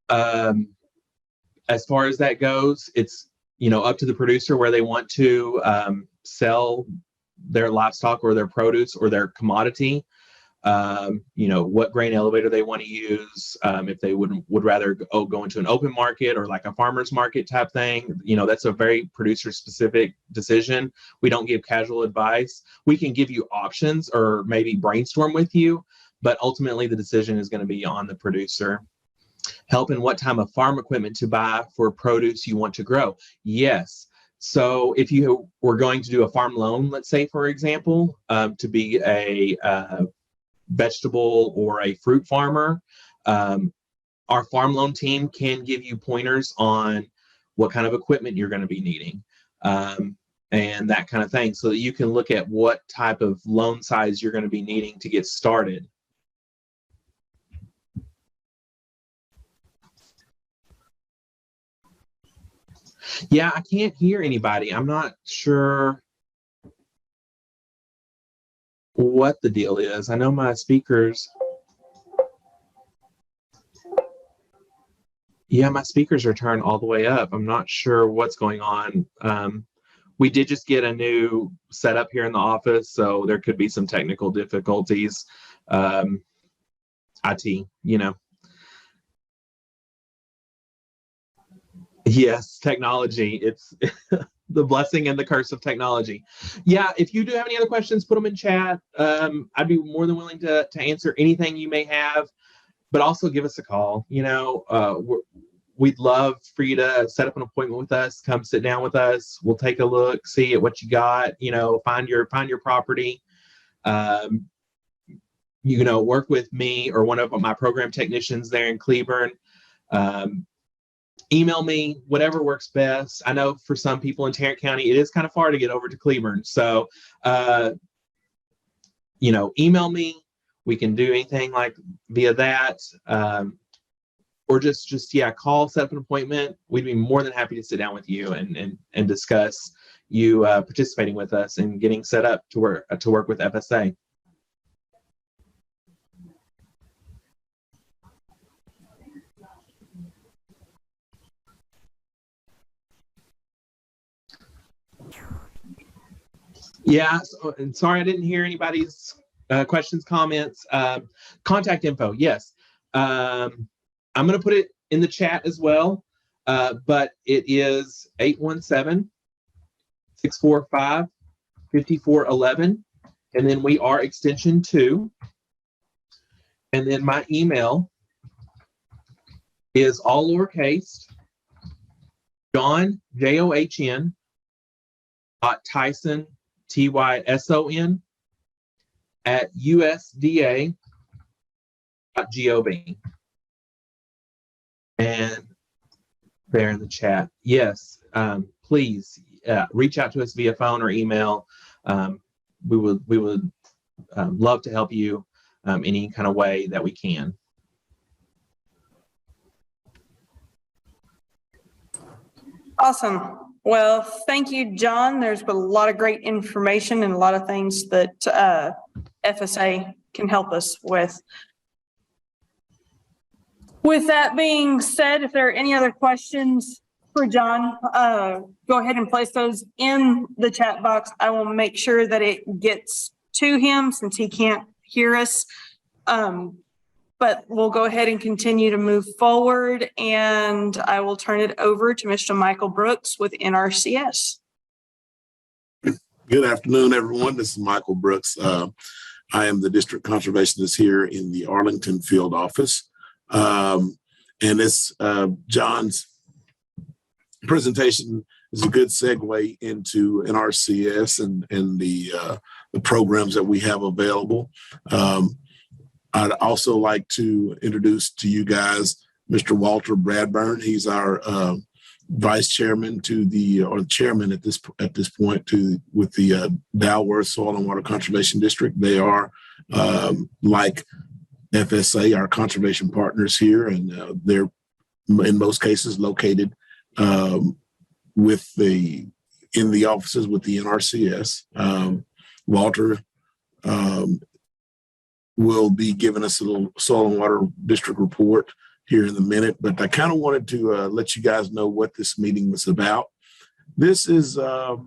As far as that goes, it's up to the producer where they want to sell their livestock or their produce or their commodity. What grain elevator they want to use, if they would rather go into an open market or like a farmer's market type thing. That's a very producer specific decision. We don't give casual advice. We can give you options or maybe brainstorm with you, but ultimately the decision is going to be on the producer. Help in what time of farm equipment to buy for produce you want to grow. Yes. So if you were going to do a farm loan, let's say, for example, to be a vegetable or a fruit farmer, our farm loan team can give you pointers on what kind of equipment you're going to be needing and that kind of thing, so that you can look at what type of loan size you're going to be needing to get started. Yeah, I can't hear anybody. I'm not sure what the deal is. I know my speakers. Yeah, my speakers are turned all the way up. I'm not sure what's going on. We did just get a new setup here in the office, so there could be some technical difficulties. IT, you know. Yes, technology. It's the blessing and the curse of technology. Yeah, if you do have any other questions, put them in chat. I'd be more than willing to answer anything you may have, but also give us a call. You know, we'd love for you to set up an appointment with us, come sit down with us. We'll take a look, see at what you got, you know, find your property. You know, work with me or one of my program technicians there in Cleburne. Email me, whatever works best. I know for some people in Tarrant County, it is kind of far to get over to Cleburne. So, you know, email me. We can do anything like via that. Or just call, set up an appointment. We'd be more than happy to sit down with you and discuss you participating with us and getting set up to work with FSA. Yeah, and sorry I didn't hear anybody's questions, comments. Contact info, yes. I'm going to put it in the chat as well, but it is 817-645-5411, and then we are extension 2. And then my email is all lowercase, John, John, Tyson, Tyson at USDA.gov. And there in the chat. Yes, please reach out to us via phone or email. We would love to help you any kind of way that we can. Awesome. Well, thank you, John. There's been a lot of great information and a lot of things that FSA can help us with. With that being said, if there are any other questions for John, go ahead and place those in the chat box. I will make sure that it gets to him since he can't hear us. But we'll go ahead and continue to move forward, and I will turn it over to Mr. Michael Brooks with NRCS. Good afternoon, everyone. This is Michael Brooks. I am the district conservationist here in the Arlington field office. And this John's presentation is a good segue into NRCS and the programs that we have available. I'd also like to introduce to you guys Mr. Walter Bradburn. He's our vice chairman or chairman at this point with the Dalworth Soil and Water Conservation District. They are like FSA, our conservation partners here, and they're in most cases located in the offices with the NRCS. Walter will be giving us a little soil and water district report here in a minute, but I kind of wanted to let you guys know what this meeting was about. This is a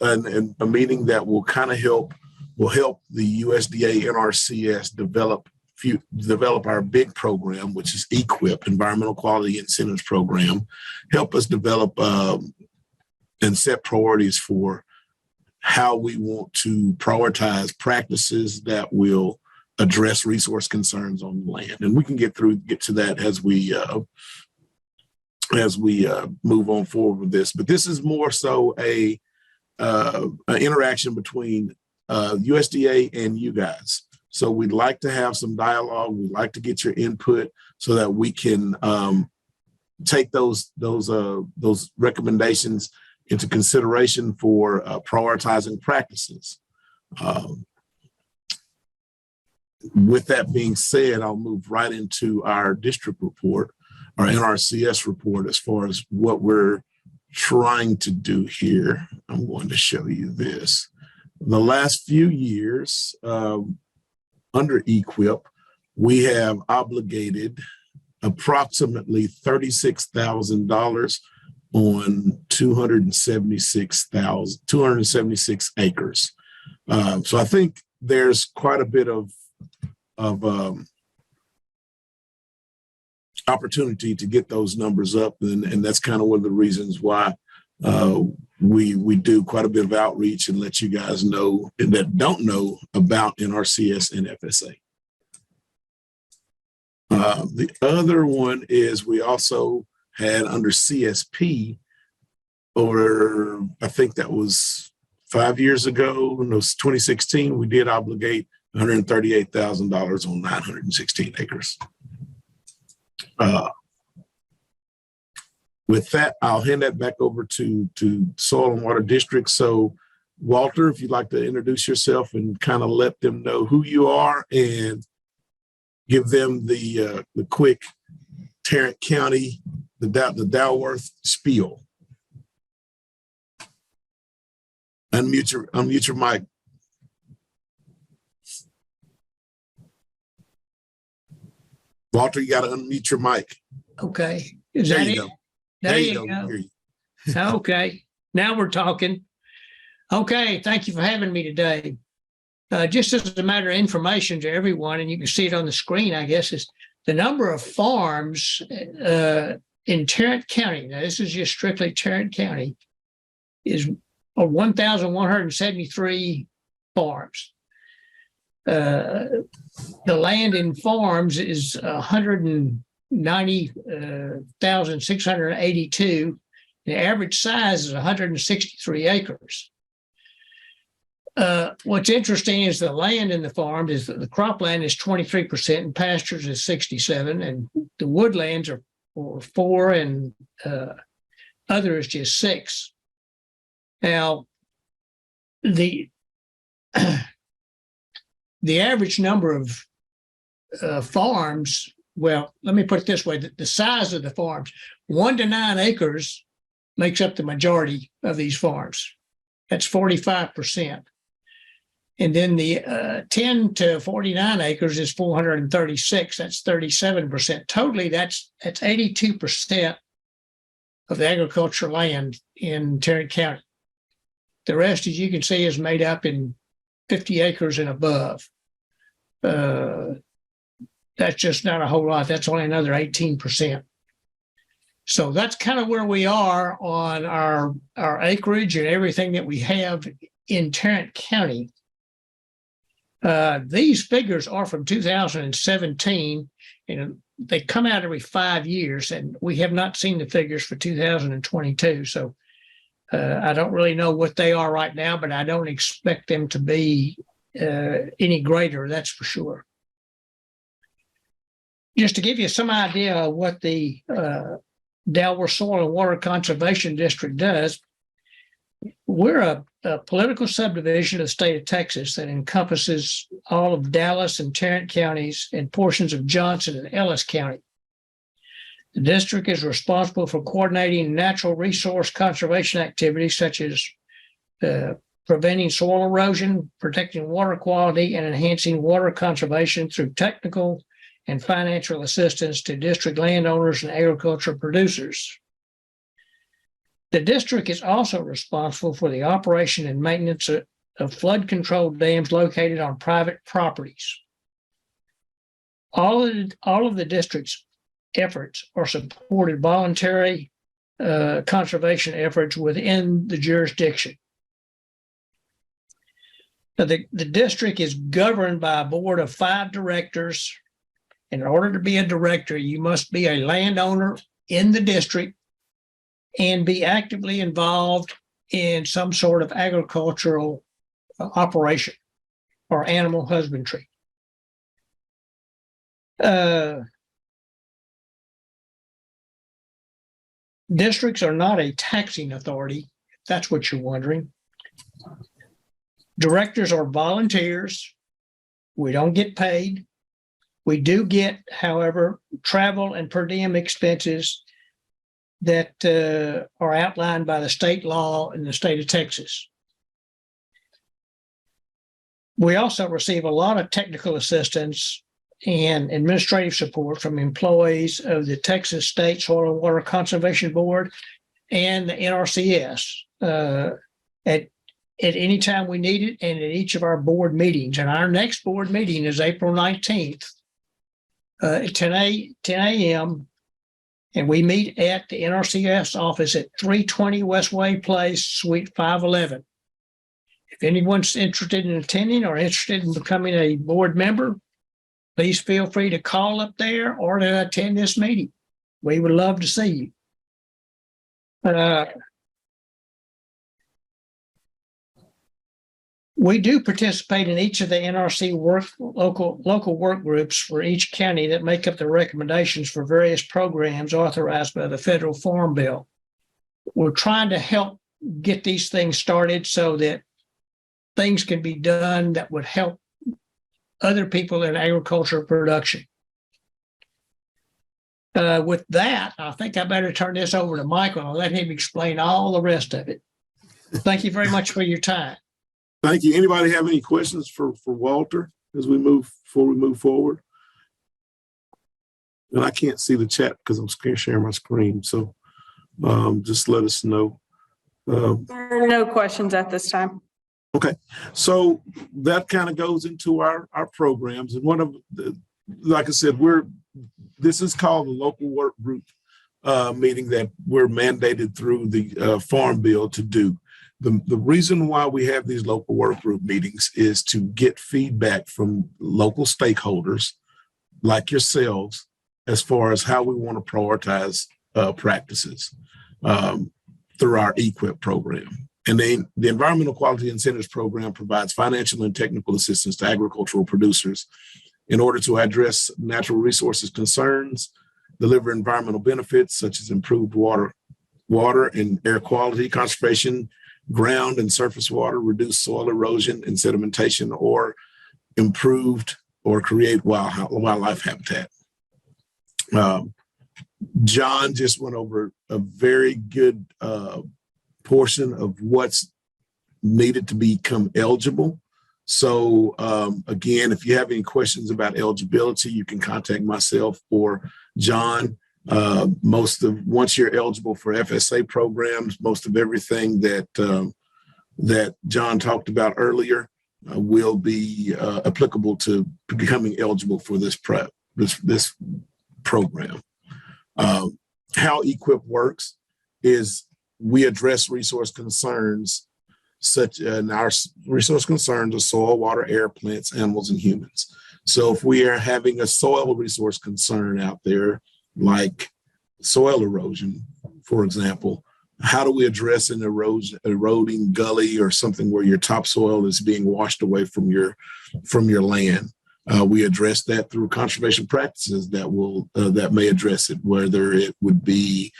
meeting that will kind of help the USDA NRCS develop our big program, which is EQIP, Environmental Quality Incentives Program, help us develop and set priorities for how we want to prioritize practices that will address resource concerns on the land. And we can get to that as we move on forward with this. But this is more so an interaction between USDA and you guys. So we'd like to have some dialogue. We'd like to get your input so that we can take those recommendations into consideration for prioritizing practices. With that being said, I'll move right into our district report, our NRCS report, as far as what we're trying to do here. I'm going to show you this. The last few years, under EQIP, we have obligated approximately $36,000 on 276 acres. So I think there's quite a bit of opportunity to get those numbers up. And that's kind of one of the reasons why we do quite a bit of outreach and let you guys know that don't know about NRCS and FSA. The other one is we also had under CSP over, I think that was 5 years ago, no, it was 2016, we did obligate $138,000 on 916 acres. With that, I'll hand that back over to Soil and Water District. So Walter, if you'd like to introduce yourself and kind of let them know who you are and give them the quick Tarrant County, the Dalworth spiel. Unmute your mic. Walter, you got to unmute your mic. Okay. Is There that you it? go. There you go. go. Hear you. Okay. Now we're talking. Okay. Thank you for having me today. Just as a matter of information to everyone, and you can see it on the screen, I guess, is the number of farms in Tarrant County. Now, this is just strictly Tarrant County, is 1,173 farms. The land in farms is 190,682. The average size is 163 acres. What's interesting is the land in the farms is that the cropland is 23% and pastures is 67%, and the woodlands are 4% and other is just 6%. Now, the average number of farms, well, let me put it this way, the size of the farms, 1 to 9 acres makes up the majority of these farms. That's 45%. And then the 10 to 49 acres is 436. That's 37%. Totally, that's 82% of the agricultural land in Tarrant County. The rest, as you can see, is made up in 50 acres and above. That's just not a whole lot. That's only another 18%. So that's kind of where we are on our acreage and everything that we have in Tarrant County. These figures are from 2017, and they come out every 5 years, and we have not seen the figures for 2022. So I don't really know what they are right now, but I don't expect them to be any greater, that's for sure. Just to give you some idea of what the Dalworth Soil and Water Conservation District does, we're a political subdivision of the state of Texas that encompasses all of Dallas and Tarrant counties and portions of Johnson and Ellis County. The district is responsible for coordinating natural resource conservation activities such as preventing soil erosion, protecting water quality, and enhancing water conservation through technical and financial assistance to district landowners and agricultural producers. The district is also responsible for the operation and maintenance of flood control dams located on private properties. All of the district's efforts are supported voluntary conservation efforts within the jurisdiction. Now, the district is governed by a board of 5 directors. In order to be a director, you must be a landowner in the district and be actively involved in some sort of agricultural operation or animal husbandry. Districts are not a taxing authority, if that's what you're wondering. Directors are volunteers. We don't get paid. We do get, however, travel and per diem expenses that are outlined by the state law in the state of Texas. We also receive a lot of technical assistance and administrative support from employees of the Texas State Soil and Water Conservation Board and the NRCS. at any time we need it and at each of our board meetings. And our next board meeting is April 19th at 10 a.m. And we meet at the NRCS office at 320 Westway Place, Suite 511. If anyone's interested in attending or interested in becoming a board member, please feel free to call up there or to attend this meeting. We would love to see you. We do participate in each of the NRC local work groups for each county that make up the recommendations for various programs authorized by the federal farm bill. We're trying to help get these things started so that things can be done that would help other people in agriculture production. With that, I think I better turn this over to Michael and let him explain all the rest of it. Thank you very much for your time. Thank you. Anybody have any questions for Walter before we move forward? And I can't see the chat because I'm sharing my screen. So just let us know. There are no questions at this time. Okay. So that kind of goes into our programs. And one of the, like I said, this is called the local work group meeting that we're mandated through the Farm Bill to do. The reason why we have these local work group meetings is to get feedback from local stakeholders like yourselves as far as how we want to prioritize practices through our EQIP program. And then the Environmental Quality Incentives Program provides financial and technical assistance to agricultural producers in order to address natural resources concerns, deliver environmental benefits such as improved water and air quality, conservation, ground and surface water, reduce soil erosion and sedimentation, or improved or create wildlife habitat. John just went over a very good portion of what's needed to become eligible. So again, if you have any questions about eligibility, you can contact myself or John. Once you're eligible for FSA programs, most of everything that John talked about earlier will be applicable to becoming eligible for this program. How EQIP works is we address resource concerns our resource concerns are soil, water, air, plants, animals, and humans. So if we are having a soil resource concern out there, like soil erosion, for example, how do we address an eroding gully or something where your topsoil is being washed away from your land? We address that through conservation practices that may address it, whether it would be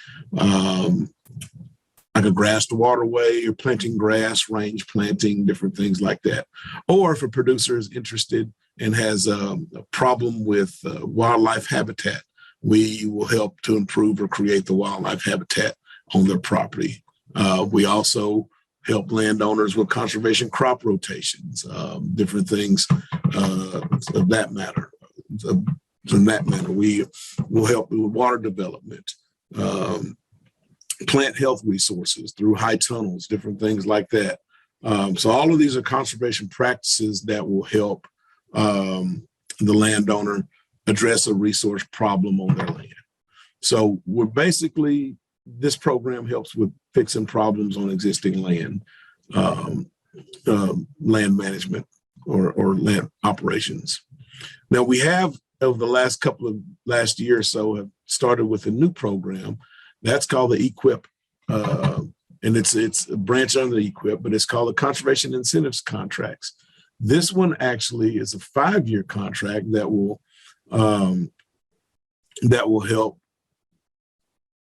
like a grassed waterway or planting grass, range planting, different things like that. Or if a producer is interested and has a problem with wildlife habitat, we will help to improve or create the wildlife habitat on their property. We also help landowners with conservation crop rotations, different things of that matter. We will help with water development, plant health resources through high tunnels, different things like that. So all of these are conservation practices that will help the landowner address a resource problem on their land. So we're basically, this program helps with fixing problems on existing land, land management or land operations. Now we have, over the last year or so, have started with a new program that's called the EQIP, and it's a branch under the EQIP, but it's called the Conservation Incentives Contracts. This one actually is a 5-year contract that will help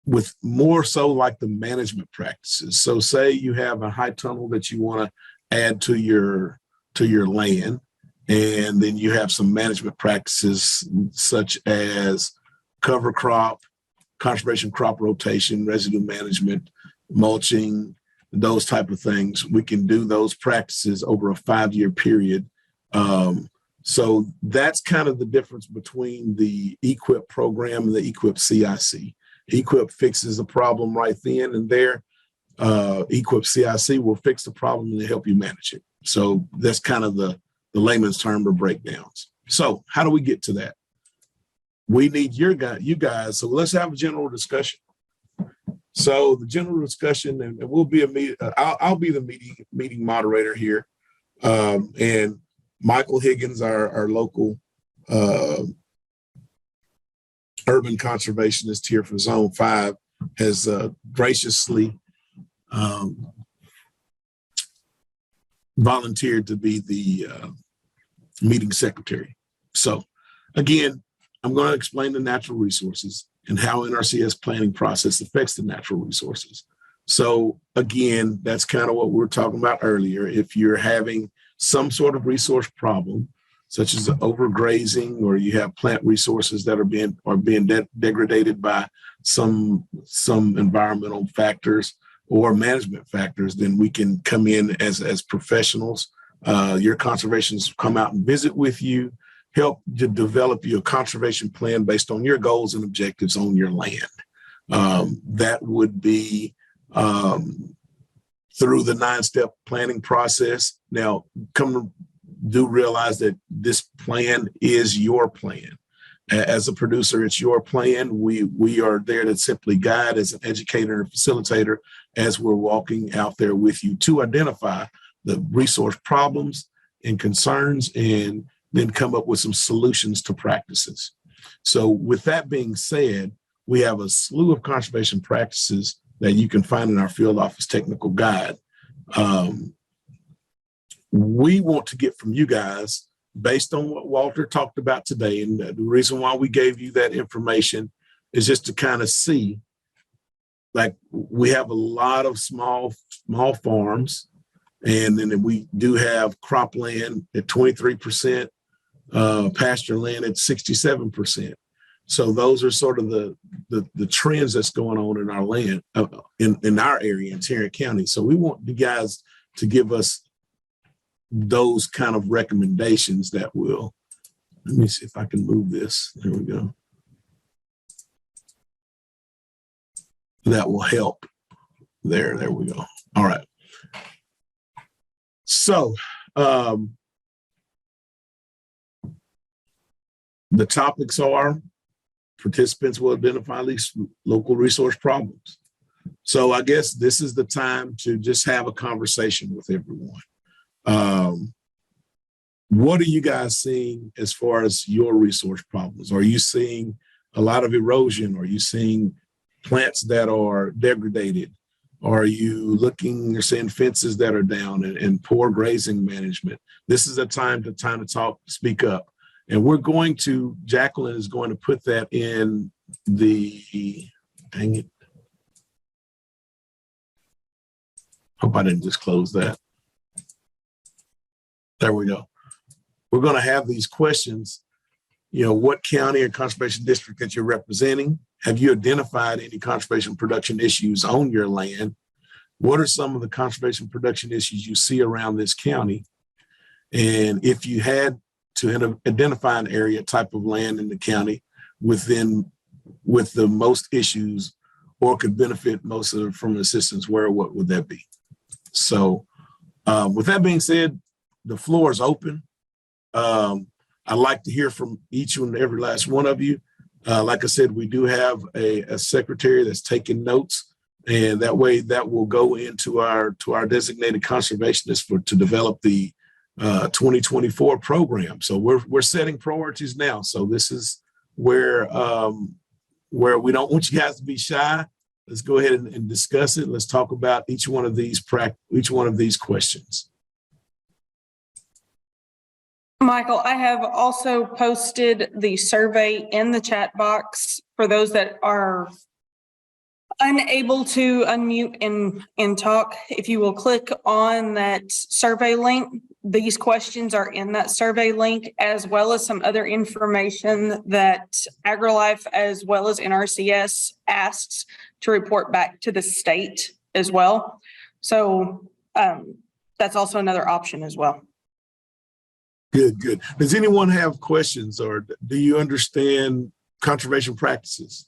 with more so like the management practices. So say you have a high tunnel that you want to add to your land, and then you have some management practices such as cover crop, conservation crop rotation, residue management, mulching, those type of things. We can do those practices over a 5-year period. So that's kind of the difference between the EQIP program and the EQIP CIC. EQIP fixes a problem right then and there. Equip CIC will fix the problem and help you manage it. So that's kind of the layman's term or breakdowns. So how do we get to that? We need you guys. So let's have a general discussion. So the general discussion, and we'll be I'll be the meeting moderator here. And Michael Higgins, our local urban conservationist here for Zone 5, has graciously volunteered to be the meeting secretary. So again, I'm going to explain the natural resources and how NRCS planning process affects the natural resources. So again, that's kind of what we were talking about earlier. If you're having some sort of resource problem, such as overgrazing, or you have plant resources that are being degraded by some environmental factors or management factors, then we can come in as professionals. Your conservationists come out and visit with you, help to develop your conservation plan based on your goals and objectives on your land. That would be through the 9-step planning process. Now, do realize that this plan is your plan. As a producer, it's your plan. We are there to simply guide as an educator and facilitator as we're walking out there with you to identify the resource problems and concerns, and then come up with some solutions to practices. So with that being said, we have a slew of conservation practices that you can find in our field office technical guide. We want to get from you guys, based on what Walter talked about today, and the reason why we gave you that information is just to kind of see, like, we have a lot of small farms, and then we do have cropland at 23%, pasture land at 67%. So those are sort of the trends that's going on in our land, in our area in Tarrant County. So we want you guys to give us those kind of recommendations that will, let me see if I can move this. There we go. That will help. There we go. All right. So the topics are: participants will identify these local resource problems. So I guess this is the time to just have a conversation with everyone. What are you guys seeing as far as your resource problems? Are you seeing a lot of erosion? Are you seeing plants that are degraded? Are you looking, you're seeing fences that are down and poor grazing management? This is a time to talk, speak up. And we're going to, Jacqueline is going to put that in the, dang it. Hope I didn't just close that. There we go. We're going to have these questions. You know, what county or conservation district that you're representing? Have you identified any conservation production issues on your land? What are some of the conservation production issues you see around this county? And if you had to identify an area type of land in the county with the most issues, or could benefit most of from assistance, what would that be? So with that being said, the floor is open. I'd like to hear from each and every last one of you. Like I said, we do have a secretary that's taking notes, and that way that will go into our designated conservationists to develop the 2024 program. So we're setting priorities now. So this is where we don't want you guys to be shy. Let's go ahead and discuss it. Let's talk about each one of these questions. Michael, I have also posted the survey in the chat box for those that are unable to unmute and talk. If you will click on that survey link, these questions are in that survey link, as well as some other information that AgriLife as well as NRCS asks to report back to the state as well. So that's also another option as well. Good. Does anyone have questions, or do you understand conservation practices?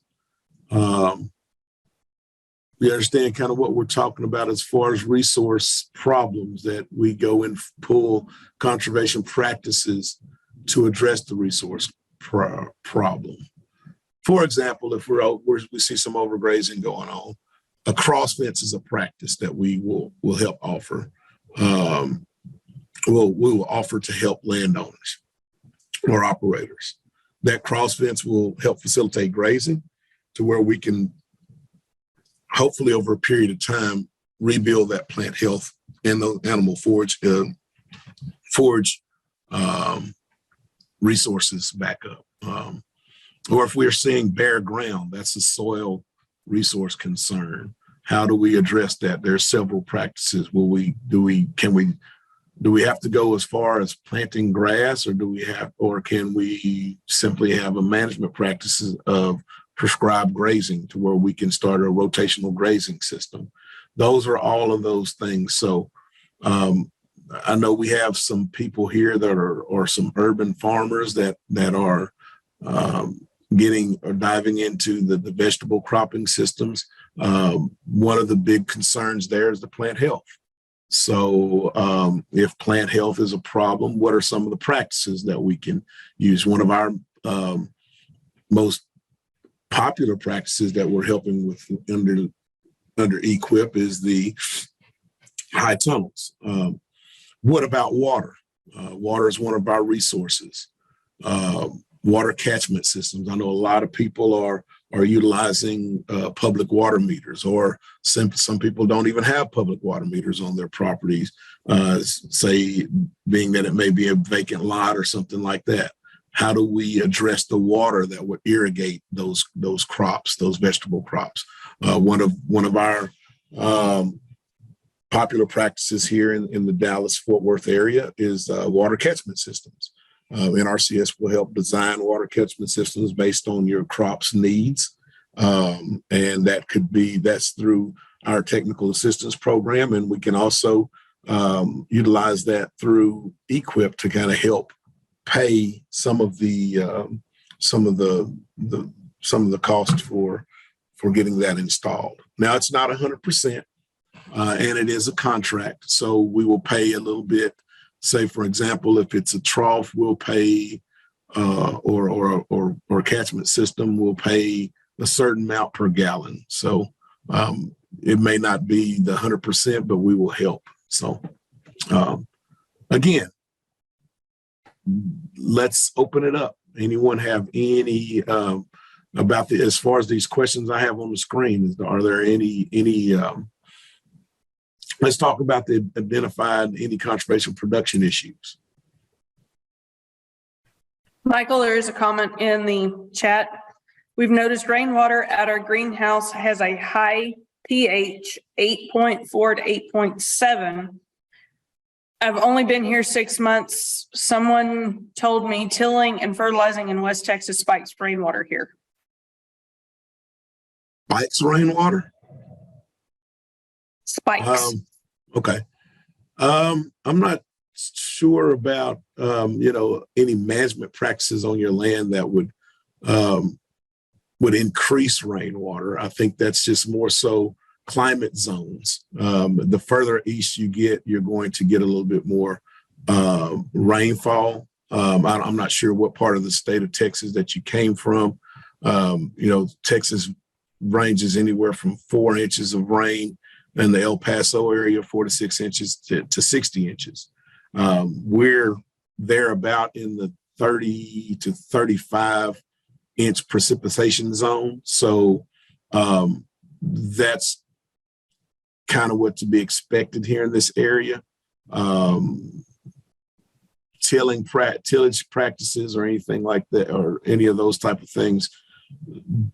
you understand kind of what we're talking about as far as resource problems, that we go and pull conservation practices to address the resource problem. For example, if we see some overgrazing going on, a cross fence is a practice that we will help offer. We will offer to help landowners or operators. That cross fence will help facilitate grazing to where we can hopefully over a period of time rebuild that plant health and the animal forage resources back up. Or if we're seeing bare ground, that's a soil resource concern. How do we address that? There's several practices. Do we have to go as far as planting grass, or can we simply have a management practices of prescribed grazing to where we can start a rotational grazing system? Those are all of those things. So I know we have some people here that are some urban farmers that are getting or diving into the vegetable cropping systems. One of the big concerns there is the plant health. So if plant health is a problem, what are some of the practices that we can use? One of our most popular practices that we're helping with under EQIP is the high tunnels. What about water? Water is one of our resources. Water catchment systems. I know a lot of people are utilizing public water meters, or some people don't even have public water meters on their properties, say being that it may be a vacant lot or something like that. How do we address the water that would irrigate those crops, those vegetable crops? One of our popular practices here in the Dallas-Fort Worth area is water catchment systems. NRCS will help design water catchment systems based on your crop's needs. And that's through our technical assistance program. And we can also utilize that through EQIP to kind of help pay some of the cost for getting that installed. Now it's not 100%, and it is a contract. So we will pay a little bit. Say, for example, if it's a trough, we'll pay, or catchment system, we'll pay a certain amount per gallon. So it may not be the 100%, but we will help. So again, let's open it up. Anyone have any about as far as these questions I have on the screen? Are there any? Let's talk about the identified any conservation production issues. Michael, there is a comment in the chat. We've noticed rainwater at our greenhouse has a high pH, 8.4 to 8.7. I've only been here 6 months. Someone told me tilling and fertilizing in West Texas spikes rainwater here. Spikes rainwater? Spikes. Okay. I'm not sure about, any management practices on your land that would increase rainwater. I think that's just more so climate zones. The further east you get, you're going to get a little bit more rainfall. I'm not sure what part of the state of Texas that you came from. Texas ranges anywhere from 4 inches of rain in the El Paso area, 4 to 6 inches to 60 inches. We're there about in the 30 to 35 inch precipitation zone. So that's kind of what to be expected here in this area. Tillage practices or anything like that, or any of those type of things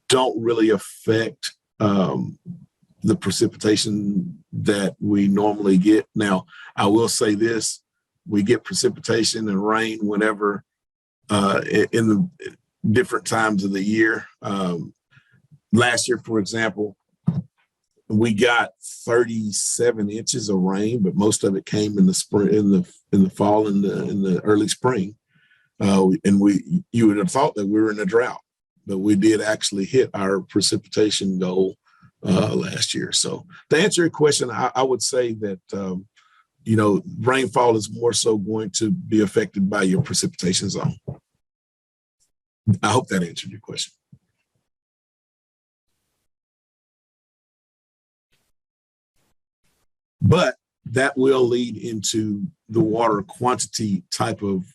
don't really affect the precipitation that we normally get. Now, I will say this, we get precipitation and rain whenever in the different times of the year. Last year, for example, we got 37 inches of rain, but most of it came in the spring, in the fall, in the early spring. And you would have thought that we were in a drought, but we did actually hit our precipitation goal last year. So to answer your question, I would say that, rainfall is more so going to be affected by your precipitation zone. I hope that answered your question. But that will lead into the water quantity type of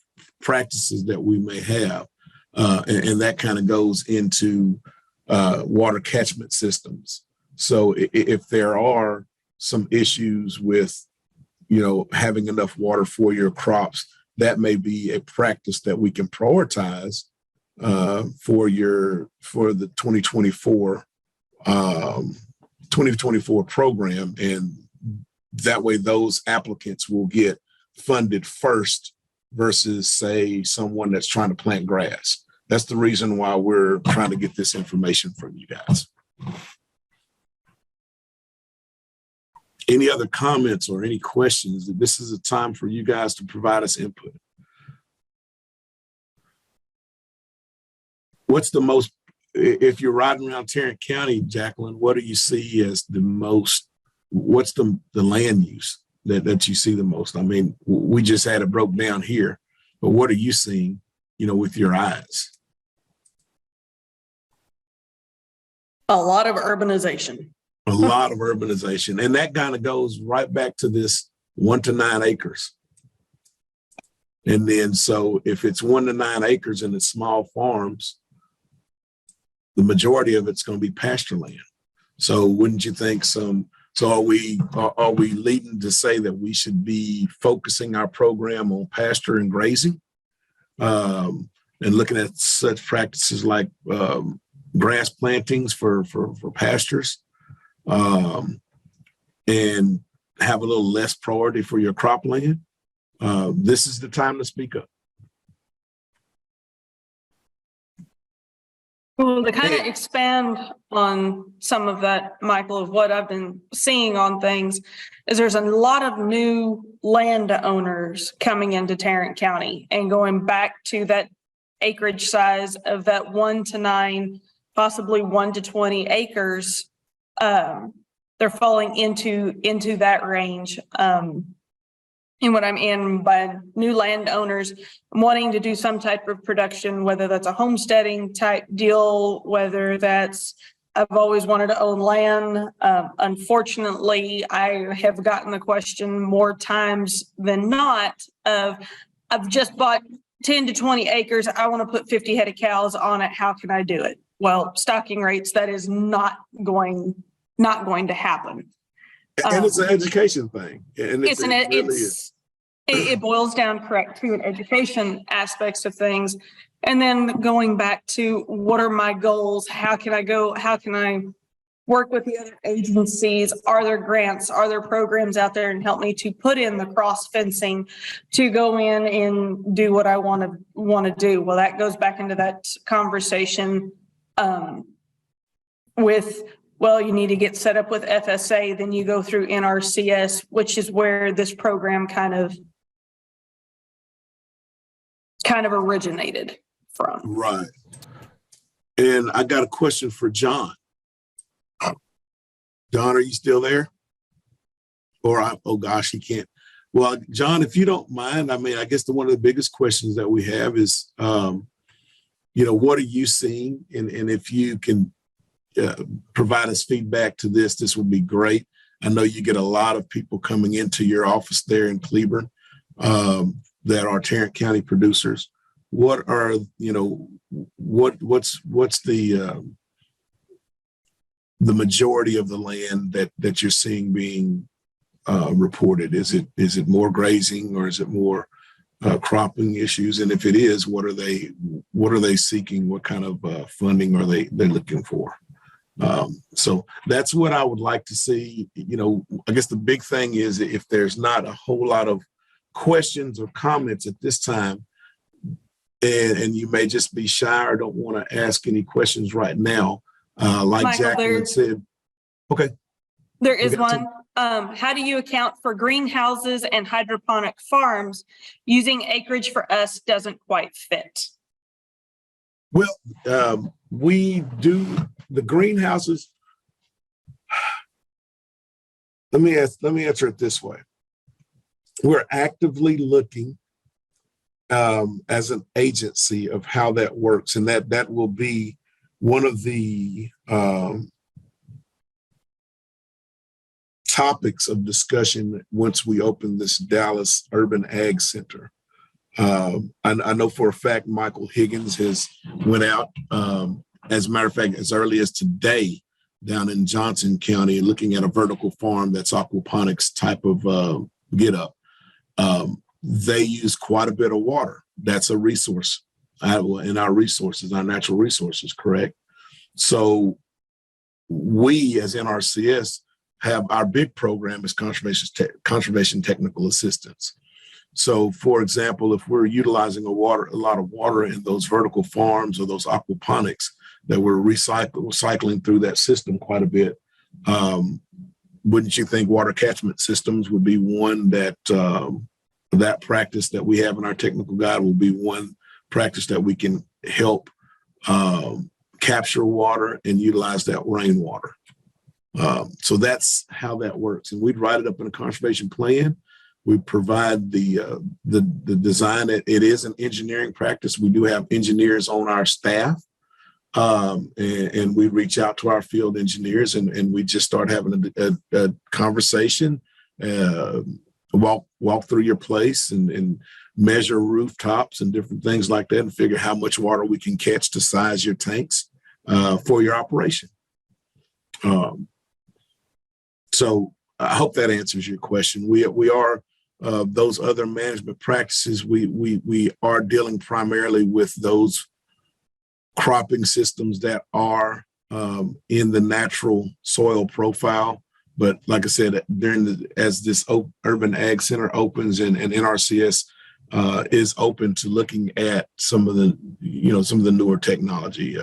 practices that we may have. And that kind of goes into water catchment systems. So if there are some issues with, having enough water for your crops, that may be a practice that we can prioritize for the 2024 program. And that way those applicants will get funded first versus, say, someone that's trying to plant grass. That's the reason why we're trying to get this information from you guys. Any other comments or any questions? This is a time for you guys to provide us input. What's the most, if you're riding around Tarrant County, Jacqueline, what do you see as the most, what's the land use that you see the most? I mean, we just had it broke down here, but what are you seeing, with your eyes? A lot of urbanization. A lot of urbanization. And that kind of goes right back to this 1 to 9 acres. And then, so if it's 1 to 9 acres and it's small farms, the majority of it's going to be pasture land. So wouldn't you think so are we leading to say that we should be focusing our program on pasture and grazing? And looking at such practices like grass plantings for pastures, and have a little less priority for your cropland. This is the time to speak up. Well, to kind of expand on some of that, Michael, of what I've been seeing on things, is there's a lot of new landowners coming into Tarrant County and going back to that acreage size of that 1 to 9, possibly 1 to 20 acres. They're falling into that range. And what I'm in by new landowners wanting to do some type of production, whether that's a homesteading type deal, whether that's, I've always wanted to own land. Unfortunately, I have gotten the question more times than not of, I've just bought 10 to 20 acres. I want to put 50 head of cows on it. How can I do it? Well, stocking rates, that is not going to happen. And it's an education thing. And it boils down correct to an education aspects of things. And then going back to what are my goals? How can I work with the other agencies? Are there grants? Are there programs out there and help me to put in the cross fencing to go in and do what I want to do? Well, that goes back into that conversation with, well, you need to get set up with FSA, then you go through NRCS, which is where this program kind of originated from. Right. And I got a question for John. John, are you still there? Oh gosh, he can't. Well, John, if you don't mind, I mean, I guess one of the biggest questions that we have is, what are you seeing? And if you can provide us feedback to this would be great. I know you get a lot of people coming into your office there in Cleburne that are Tarrant County producers. What are, what's the majority of the land that you're seeing being reported? Is it more grazing or is it more cropping issues? And if it is, what are they seeking? What kind of funding are they looking for? So that's what I would like to see. I guess the big thing is if there's not a whole lot of questions or comments at this time, and you may just be shy or don't want to ask any questions right now, like Michael, Jacqueline said. Okay. There is one. How do you account for greenhouses and hydroponic farms? Using acreage for us doesn't quite fit. Well, we do the greenhouses. let me answer it this way. We're actively looking as an agency of how that works, and that will be one of the topics of discussion once we open this Dallas Urban Ag Center. I know for a fact Michael Higgins has went out, as a matter of fact, as early as today down in Johnson County, looking at a vertical farm that's aquaponics type of get up. They use quite a bit of water. That's a resource in our resources, our natural resources, correct? So we as NRCS have our big program is conservation technical assistance. So for example, if we're utilizing a lot of water in those vertical farms or those aquaponics that we're recycling through that system quite a bit, wouldn't you think water catchment systems would be one that that practice that we have in our technical guide will be one practice that we can help capture water and utilize that rainwater. So that's how that works. And we'd write it up in a conservation plan. We provide the design. It is an engineering practice. We do have engineers on our staff. And we reach out to our field engineers and we just start having a conversation, walk through your place and measure rooftops and different things like that and figure how much water we can catch to size your tanks for your operation. So I hope that answers your question. We are those other management practices. We are dealing primarily with those cropping systems that are in the natural soil profile. But like I said, as this Urban Ag Center opens and NRCS is open to looking at some of the newer technology.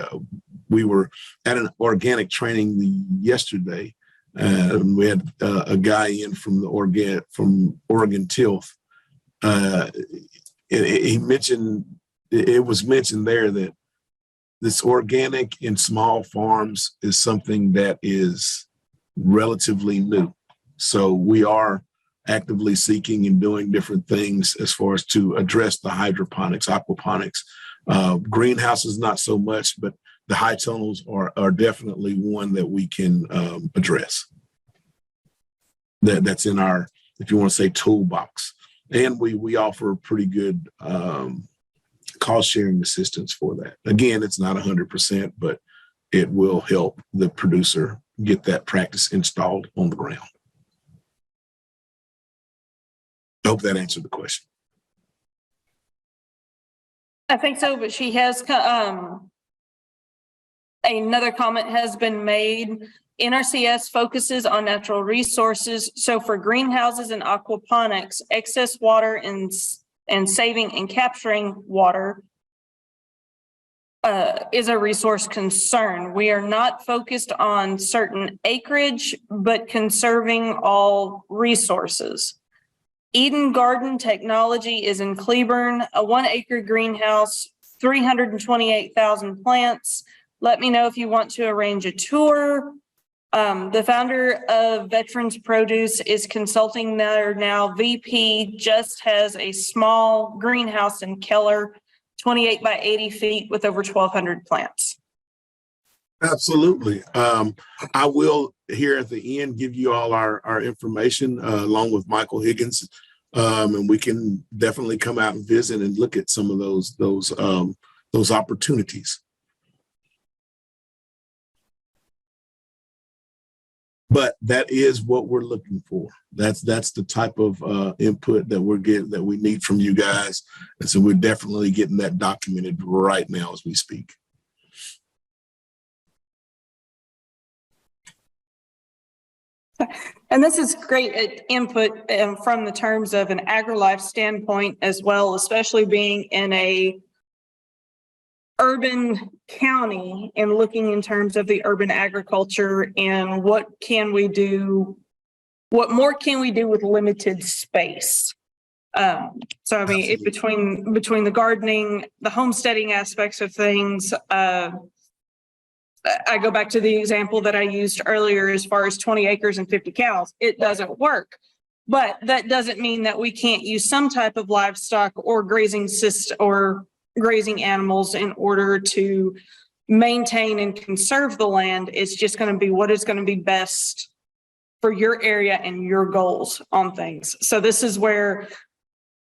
We were at an organic training yesterday, and we had a guy in from Oregon Tilth. He mentioned it was mentioned there that this organic in small farms is something that is relatively new. So we are actively seeking and doing different things as far as to address the hydroponics, aquaponics. Greenhouses, not so much, but the high tunnels are definitely one that we can address. That's in our, if you want to say, toolbox. And we offer pretty good cost sharing assistance for that. Again, it's not 100%, but it will help the producer get that practice installed on the ground. I hope that answered the question. I think so, but she has, another comment has been made. NRCS focuses on natural resources. So for greenhouses and aquaponics, excess water and saving and capturing water is a resource concern. We are not focused on certain acreage, but conserving all resources. Eden Garden Technology is in Cleburne, a 1 acre greenhouse, 328,000 plants. Let me know if you want to arrange a tour. The founder of Veterans Produce is consulting there now. VP just has a small greenhouse in Keller, 28 by 80 feet with over 1,200 plants. Absolutely. I will here at the end give you all our information along with Michael Higgins, and we can definitely come out and visit and look at some of those opportunities. But that is what we're looking for. That's the type of input that we're getting, that we need from you guys, and so we're definitely getting that documented right now as we speak. And this is great input from the terms of an AgriLife standpoint as well, especially being in a urban county and looking in terms of the urban agriculture and what more can we do with limited space. So I mean, between the gardening, the homesteading aspects of things, I go back to the example that I used earlier as far as 20 acres and 50 cows. It doesn't work. But that doesn't mean that we can't use some type of livestock or grazing system or grazing animals in order to maintain and conserve the land. It's just going to be what is going to be best for your area and your goals on things. So this is where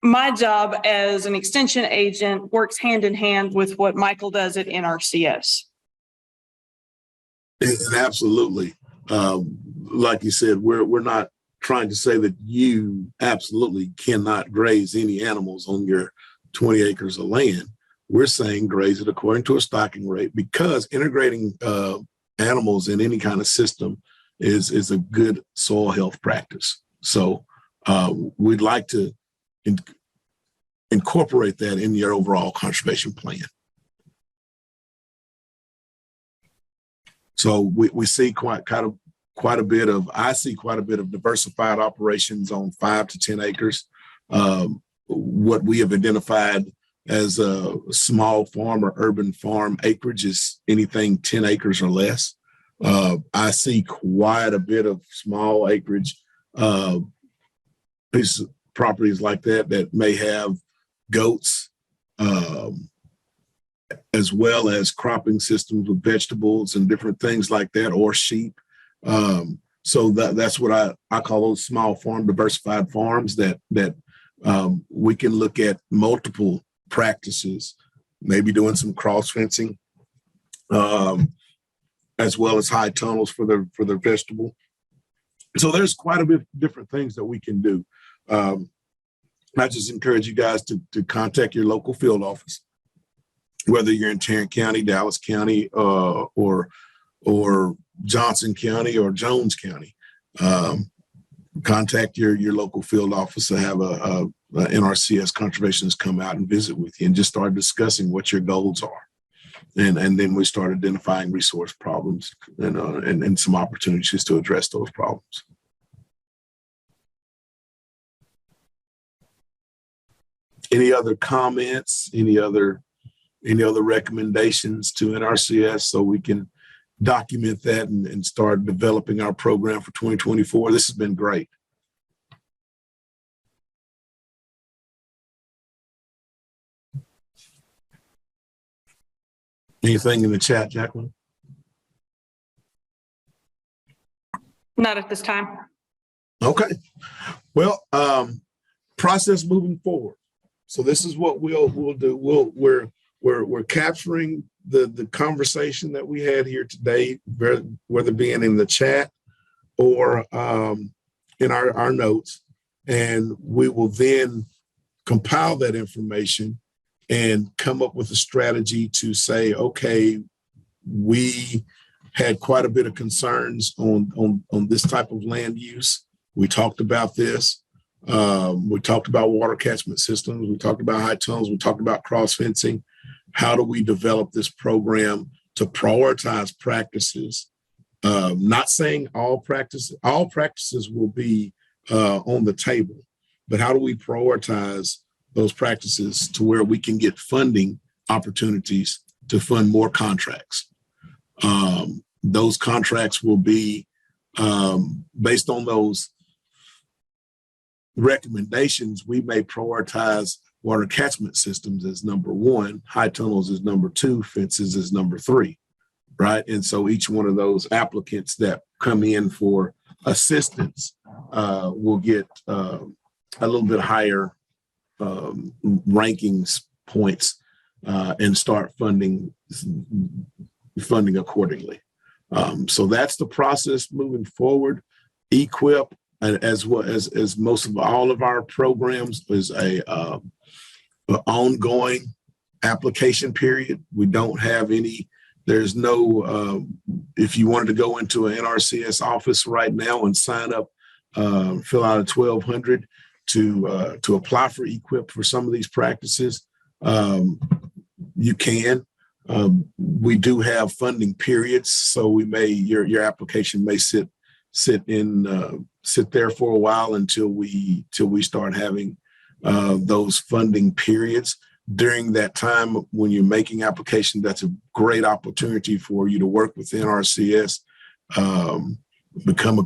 my job as an extension agent works hand in hand with what Michael does at NRCS. And absolutely, like you said, we're not trying to say that you absolutely cannot graze any animals on your 20 acres of land. We're saying graze it according to a stocking rate, because integrating animals in any kind of system is a good soil health practice. So we'd like to incorporate that in your overall conservation plan. So we see quite a bit of diversified operations on 5 to 10 acres. What we have identified as a small farm or urban farm acreage is anything 10 acres or less. I see quite a bit of small acreage pieces of properties like that may have goats, as well as cropping systems with vegetables and different things like that, or sheep. So that's what I call those small farm diversified farms that we can look at multiple practices, maybe doing some cross fencing, as well as high tunnels for the vegetable. So there's quite a bit of different things that we can do. I just encourage you guys to contact your local field office, whether you're in Tarrant County, Dallas County, or Johnson County or Jones County. Contact your local field office to have a NRCS conservationist come out and visit with you and just start discussing what your goals are. And then we start identifying resource problems and some opportunities to address those problems. Any other comments? Any other recommendations to NRCS so we can document that and start developing our program for 2024? This has been great. Anything in the chat, Jacqueline? Not at this time. Okay. Well, process moving forward. So this is what we'll do. We're capturing the conversation that we had here today, whether being in the chat or in our notes, and we will then compile that information and come up with a strategy to say, okay, we had quite a bit of concerns on this type of land use. We talked about this. We talked about water catchment systems. We talked about high tunnels. We talked about cross fencing. How do we develop this program to prioritize practices? Not saying all practices will be on the table, but how do we prioritize those practices to where we can get funding opportunities to fund more contracts? Those contracts will be based on those recommendations. We may prioritize water catchment systems as number 1, high tunnels as number 2, fences as number 3, right? And so each one of those applicants that come in for assistance will get a little bit higher rankings points and start funding accordingly. So that's the process moving forward. EQIP, as well as most of all of our programs, is a ongoing application period. We don't have any. There's no. If you wanted to go into an NRCS office right now and sign up, fill out a 1200 to apply for EQIP for some of these practices, you can. We do have funding periods, so we may your application may sit there for a while until we start having those funding periods. during that time when you're making application, that's a great opportunity for you to work with NRCS, become a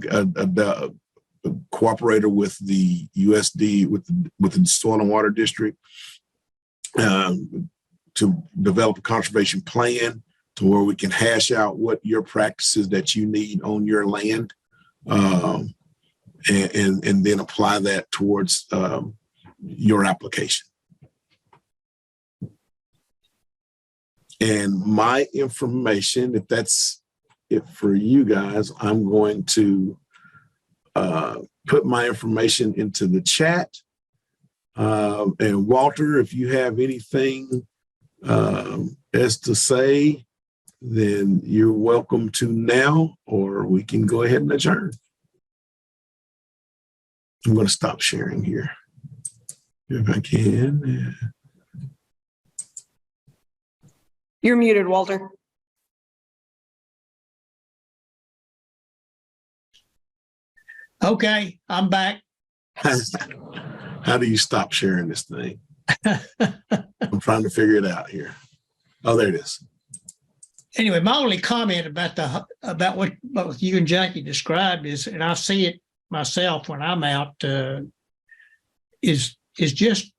cooperator with the USD, with the Soil and Water District, to develop a conservation plan to where we can hash out what your practices that you need on your land, and then apply that towards your application. And my information, if that's it for you guys, I'm going to put my information into the chat. And Walter, if you have anything as to say, then you're welcome to now, or we can go ahead and adjourn. I'm going to stop sharing here if I can. You're muted, Walter. Okay, I'm back. How do you stop sharing this thing? I'm trying to figure it out here. Oh, there it is. Anyway, my only comment about what you and Jackie described is, and I see it myself when I'm out, is just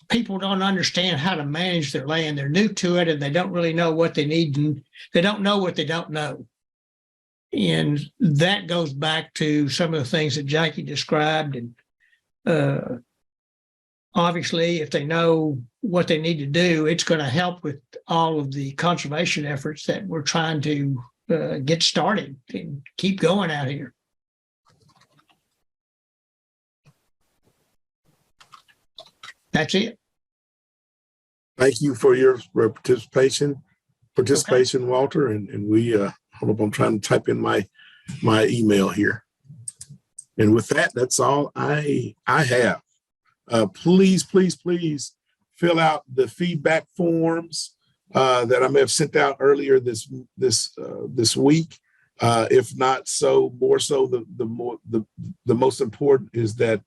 people don't understand how to manage their land. They're new to it and they don't really know what they need, and they don't know what they don't know. And that goes back to some of the things that Jackie described. And obviously, if they know what they need to do, it's going to help with all of the conservation efforts that we're trying to get started and keep going out here. That's it. Thank you for your participation, Walter. And we, hold up, I'm trying to type in my email here. And with that, that's all I have. Please fill out the feedback forms that I may have sent out earlier this week. If not, so more so, the most important is that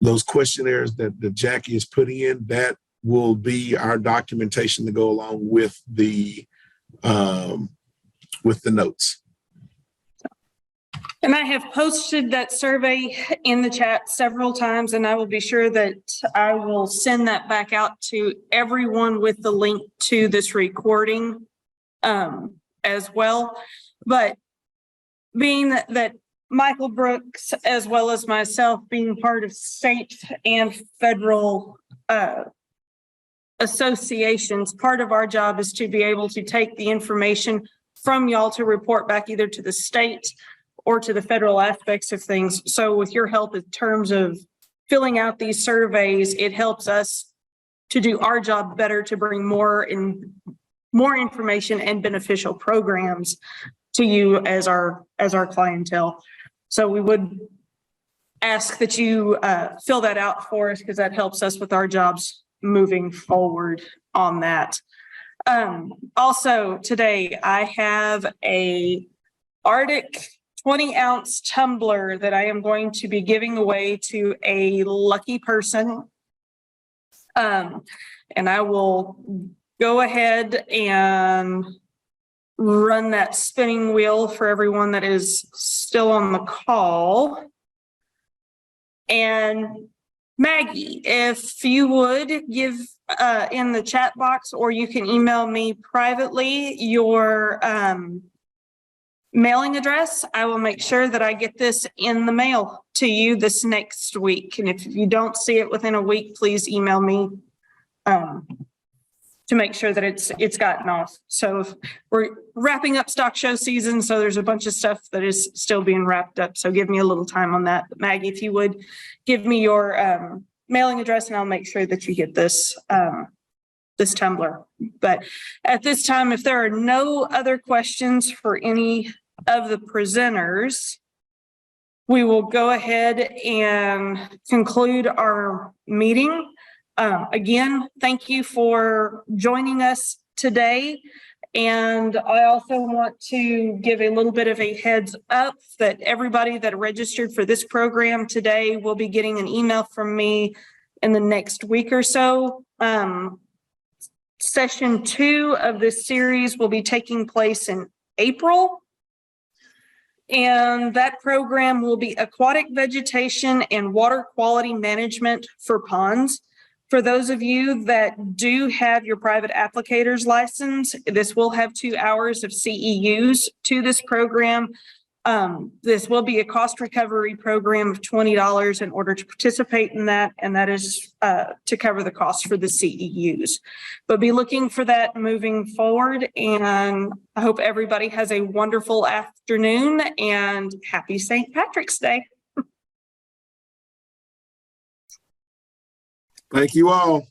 those questionnaires that Jackie is putting in, that will be our documentation to go along with the notes. And I have posted that survey in the chat several times, and I will be sure that I will send that back out to everyone with the link to this recording as well. But being that Michael Brooks, as well as myself, being part of state and federal associations, part of our job is to be able to take the information from y'all to report back either to the state or to the federal aspects of things. So with your help in terms of filling out these surveys, it helps us to do our job better, to bring more information and beneficial programs to you as our clientele. So we would ask that you fill that out for us, because that helps us with our jobs moving forward on that. Also today, I have a Arctic 20-ounce tumbler that I am going to be giving away to a lucky person. And I will go ahead and run that spinning wheel for everyone that is still on the call. And Maggie, if you would give in the chat box, or you can email me privately your mailing address, I will make sure that I get this in the mail to you this next week. And if you don't see it within a week, please email me to make sure that it's gotten off. So we're wrapping up stock show season, so there's a bunch of stuff that is still being wrapped up. So give me a little time on that. But Maggie, if you would give me your mailing address, and I'll make sure that you get this this tumbler. But at this time, if there are no other questions for any of the presenters, we will go ahead and conclude our meeting. Again, thank you for joining us today. And I also want to give a little bit of a heads up that everybody that registered for this program today will be getting an email from me in the next week or so. Session 2 of this series will be taking place in April. And that program will be aquatic vegetation and water quality management for ponds. For those of you that do have your private applicator's license, this will have 2 hours of CEUs to this program. This will be a cost recovery program of $20 in order to participate in that, and that is to cover the cost for the CEUs. But be looking for that moving forward, and I hope everybody has a wonderful afternoon and happy St. Patrick's Day. Thank you all.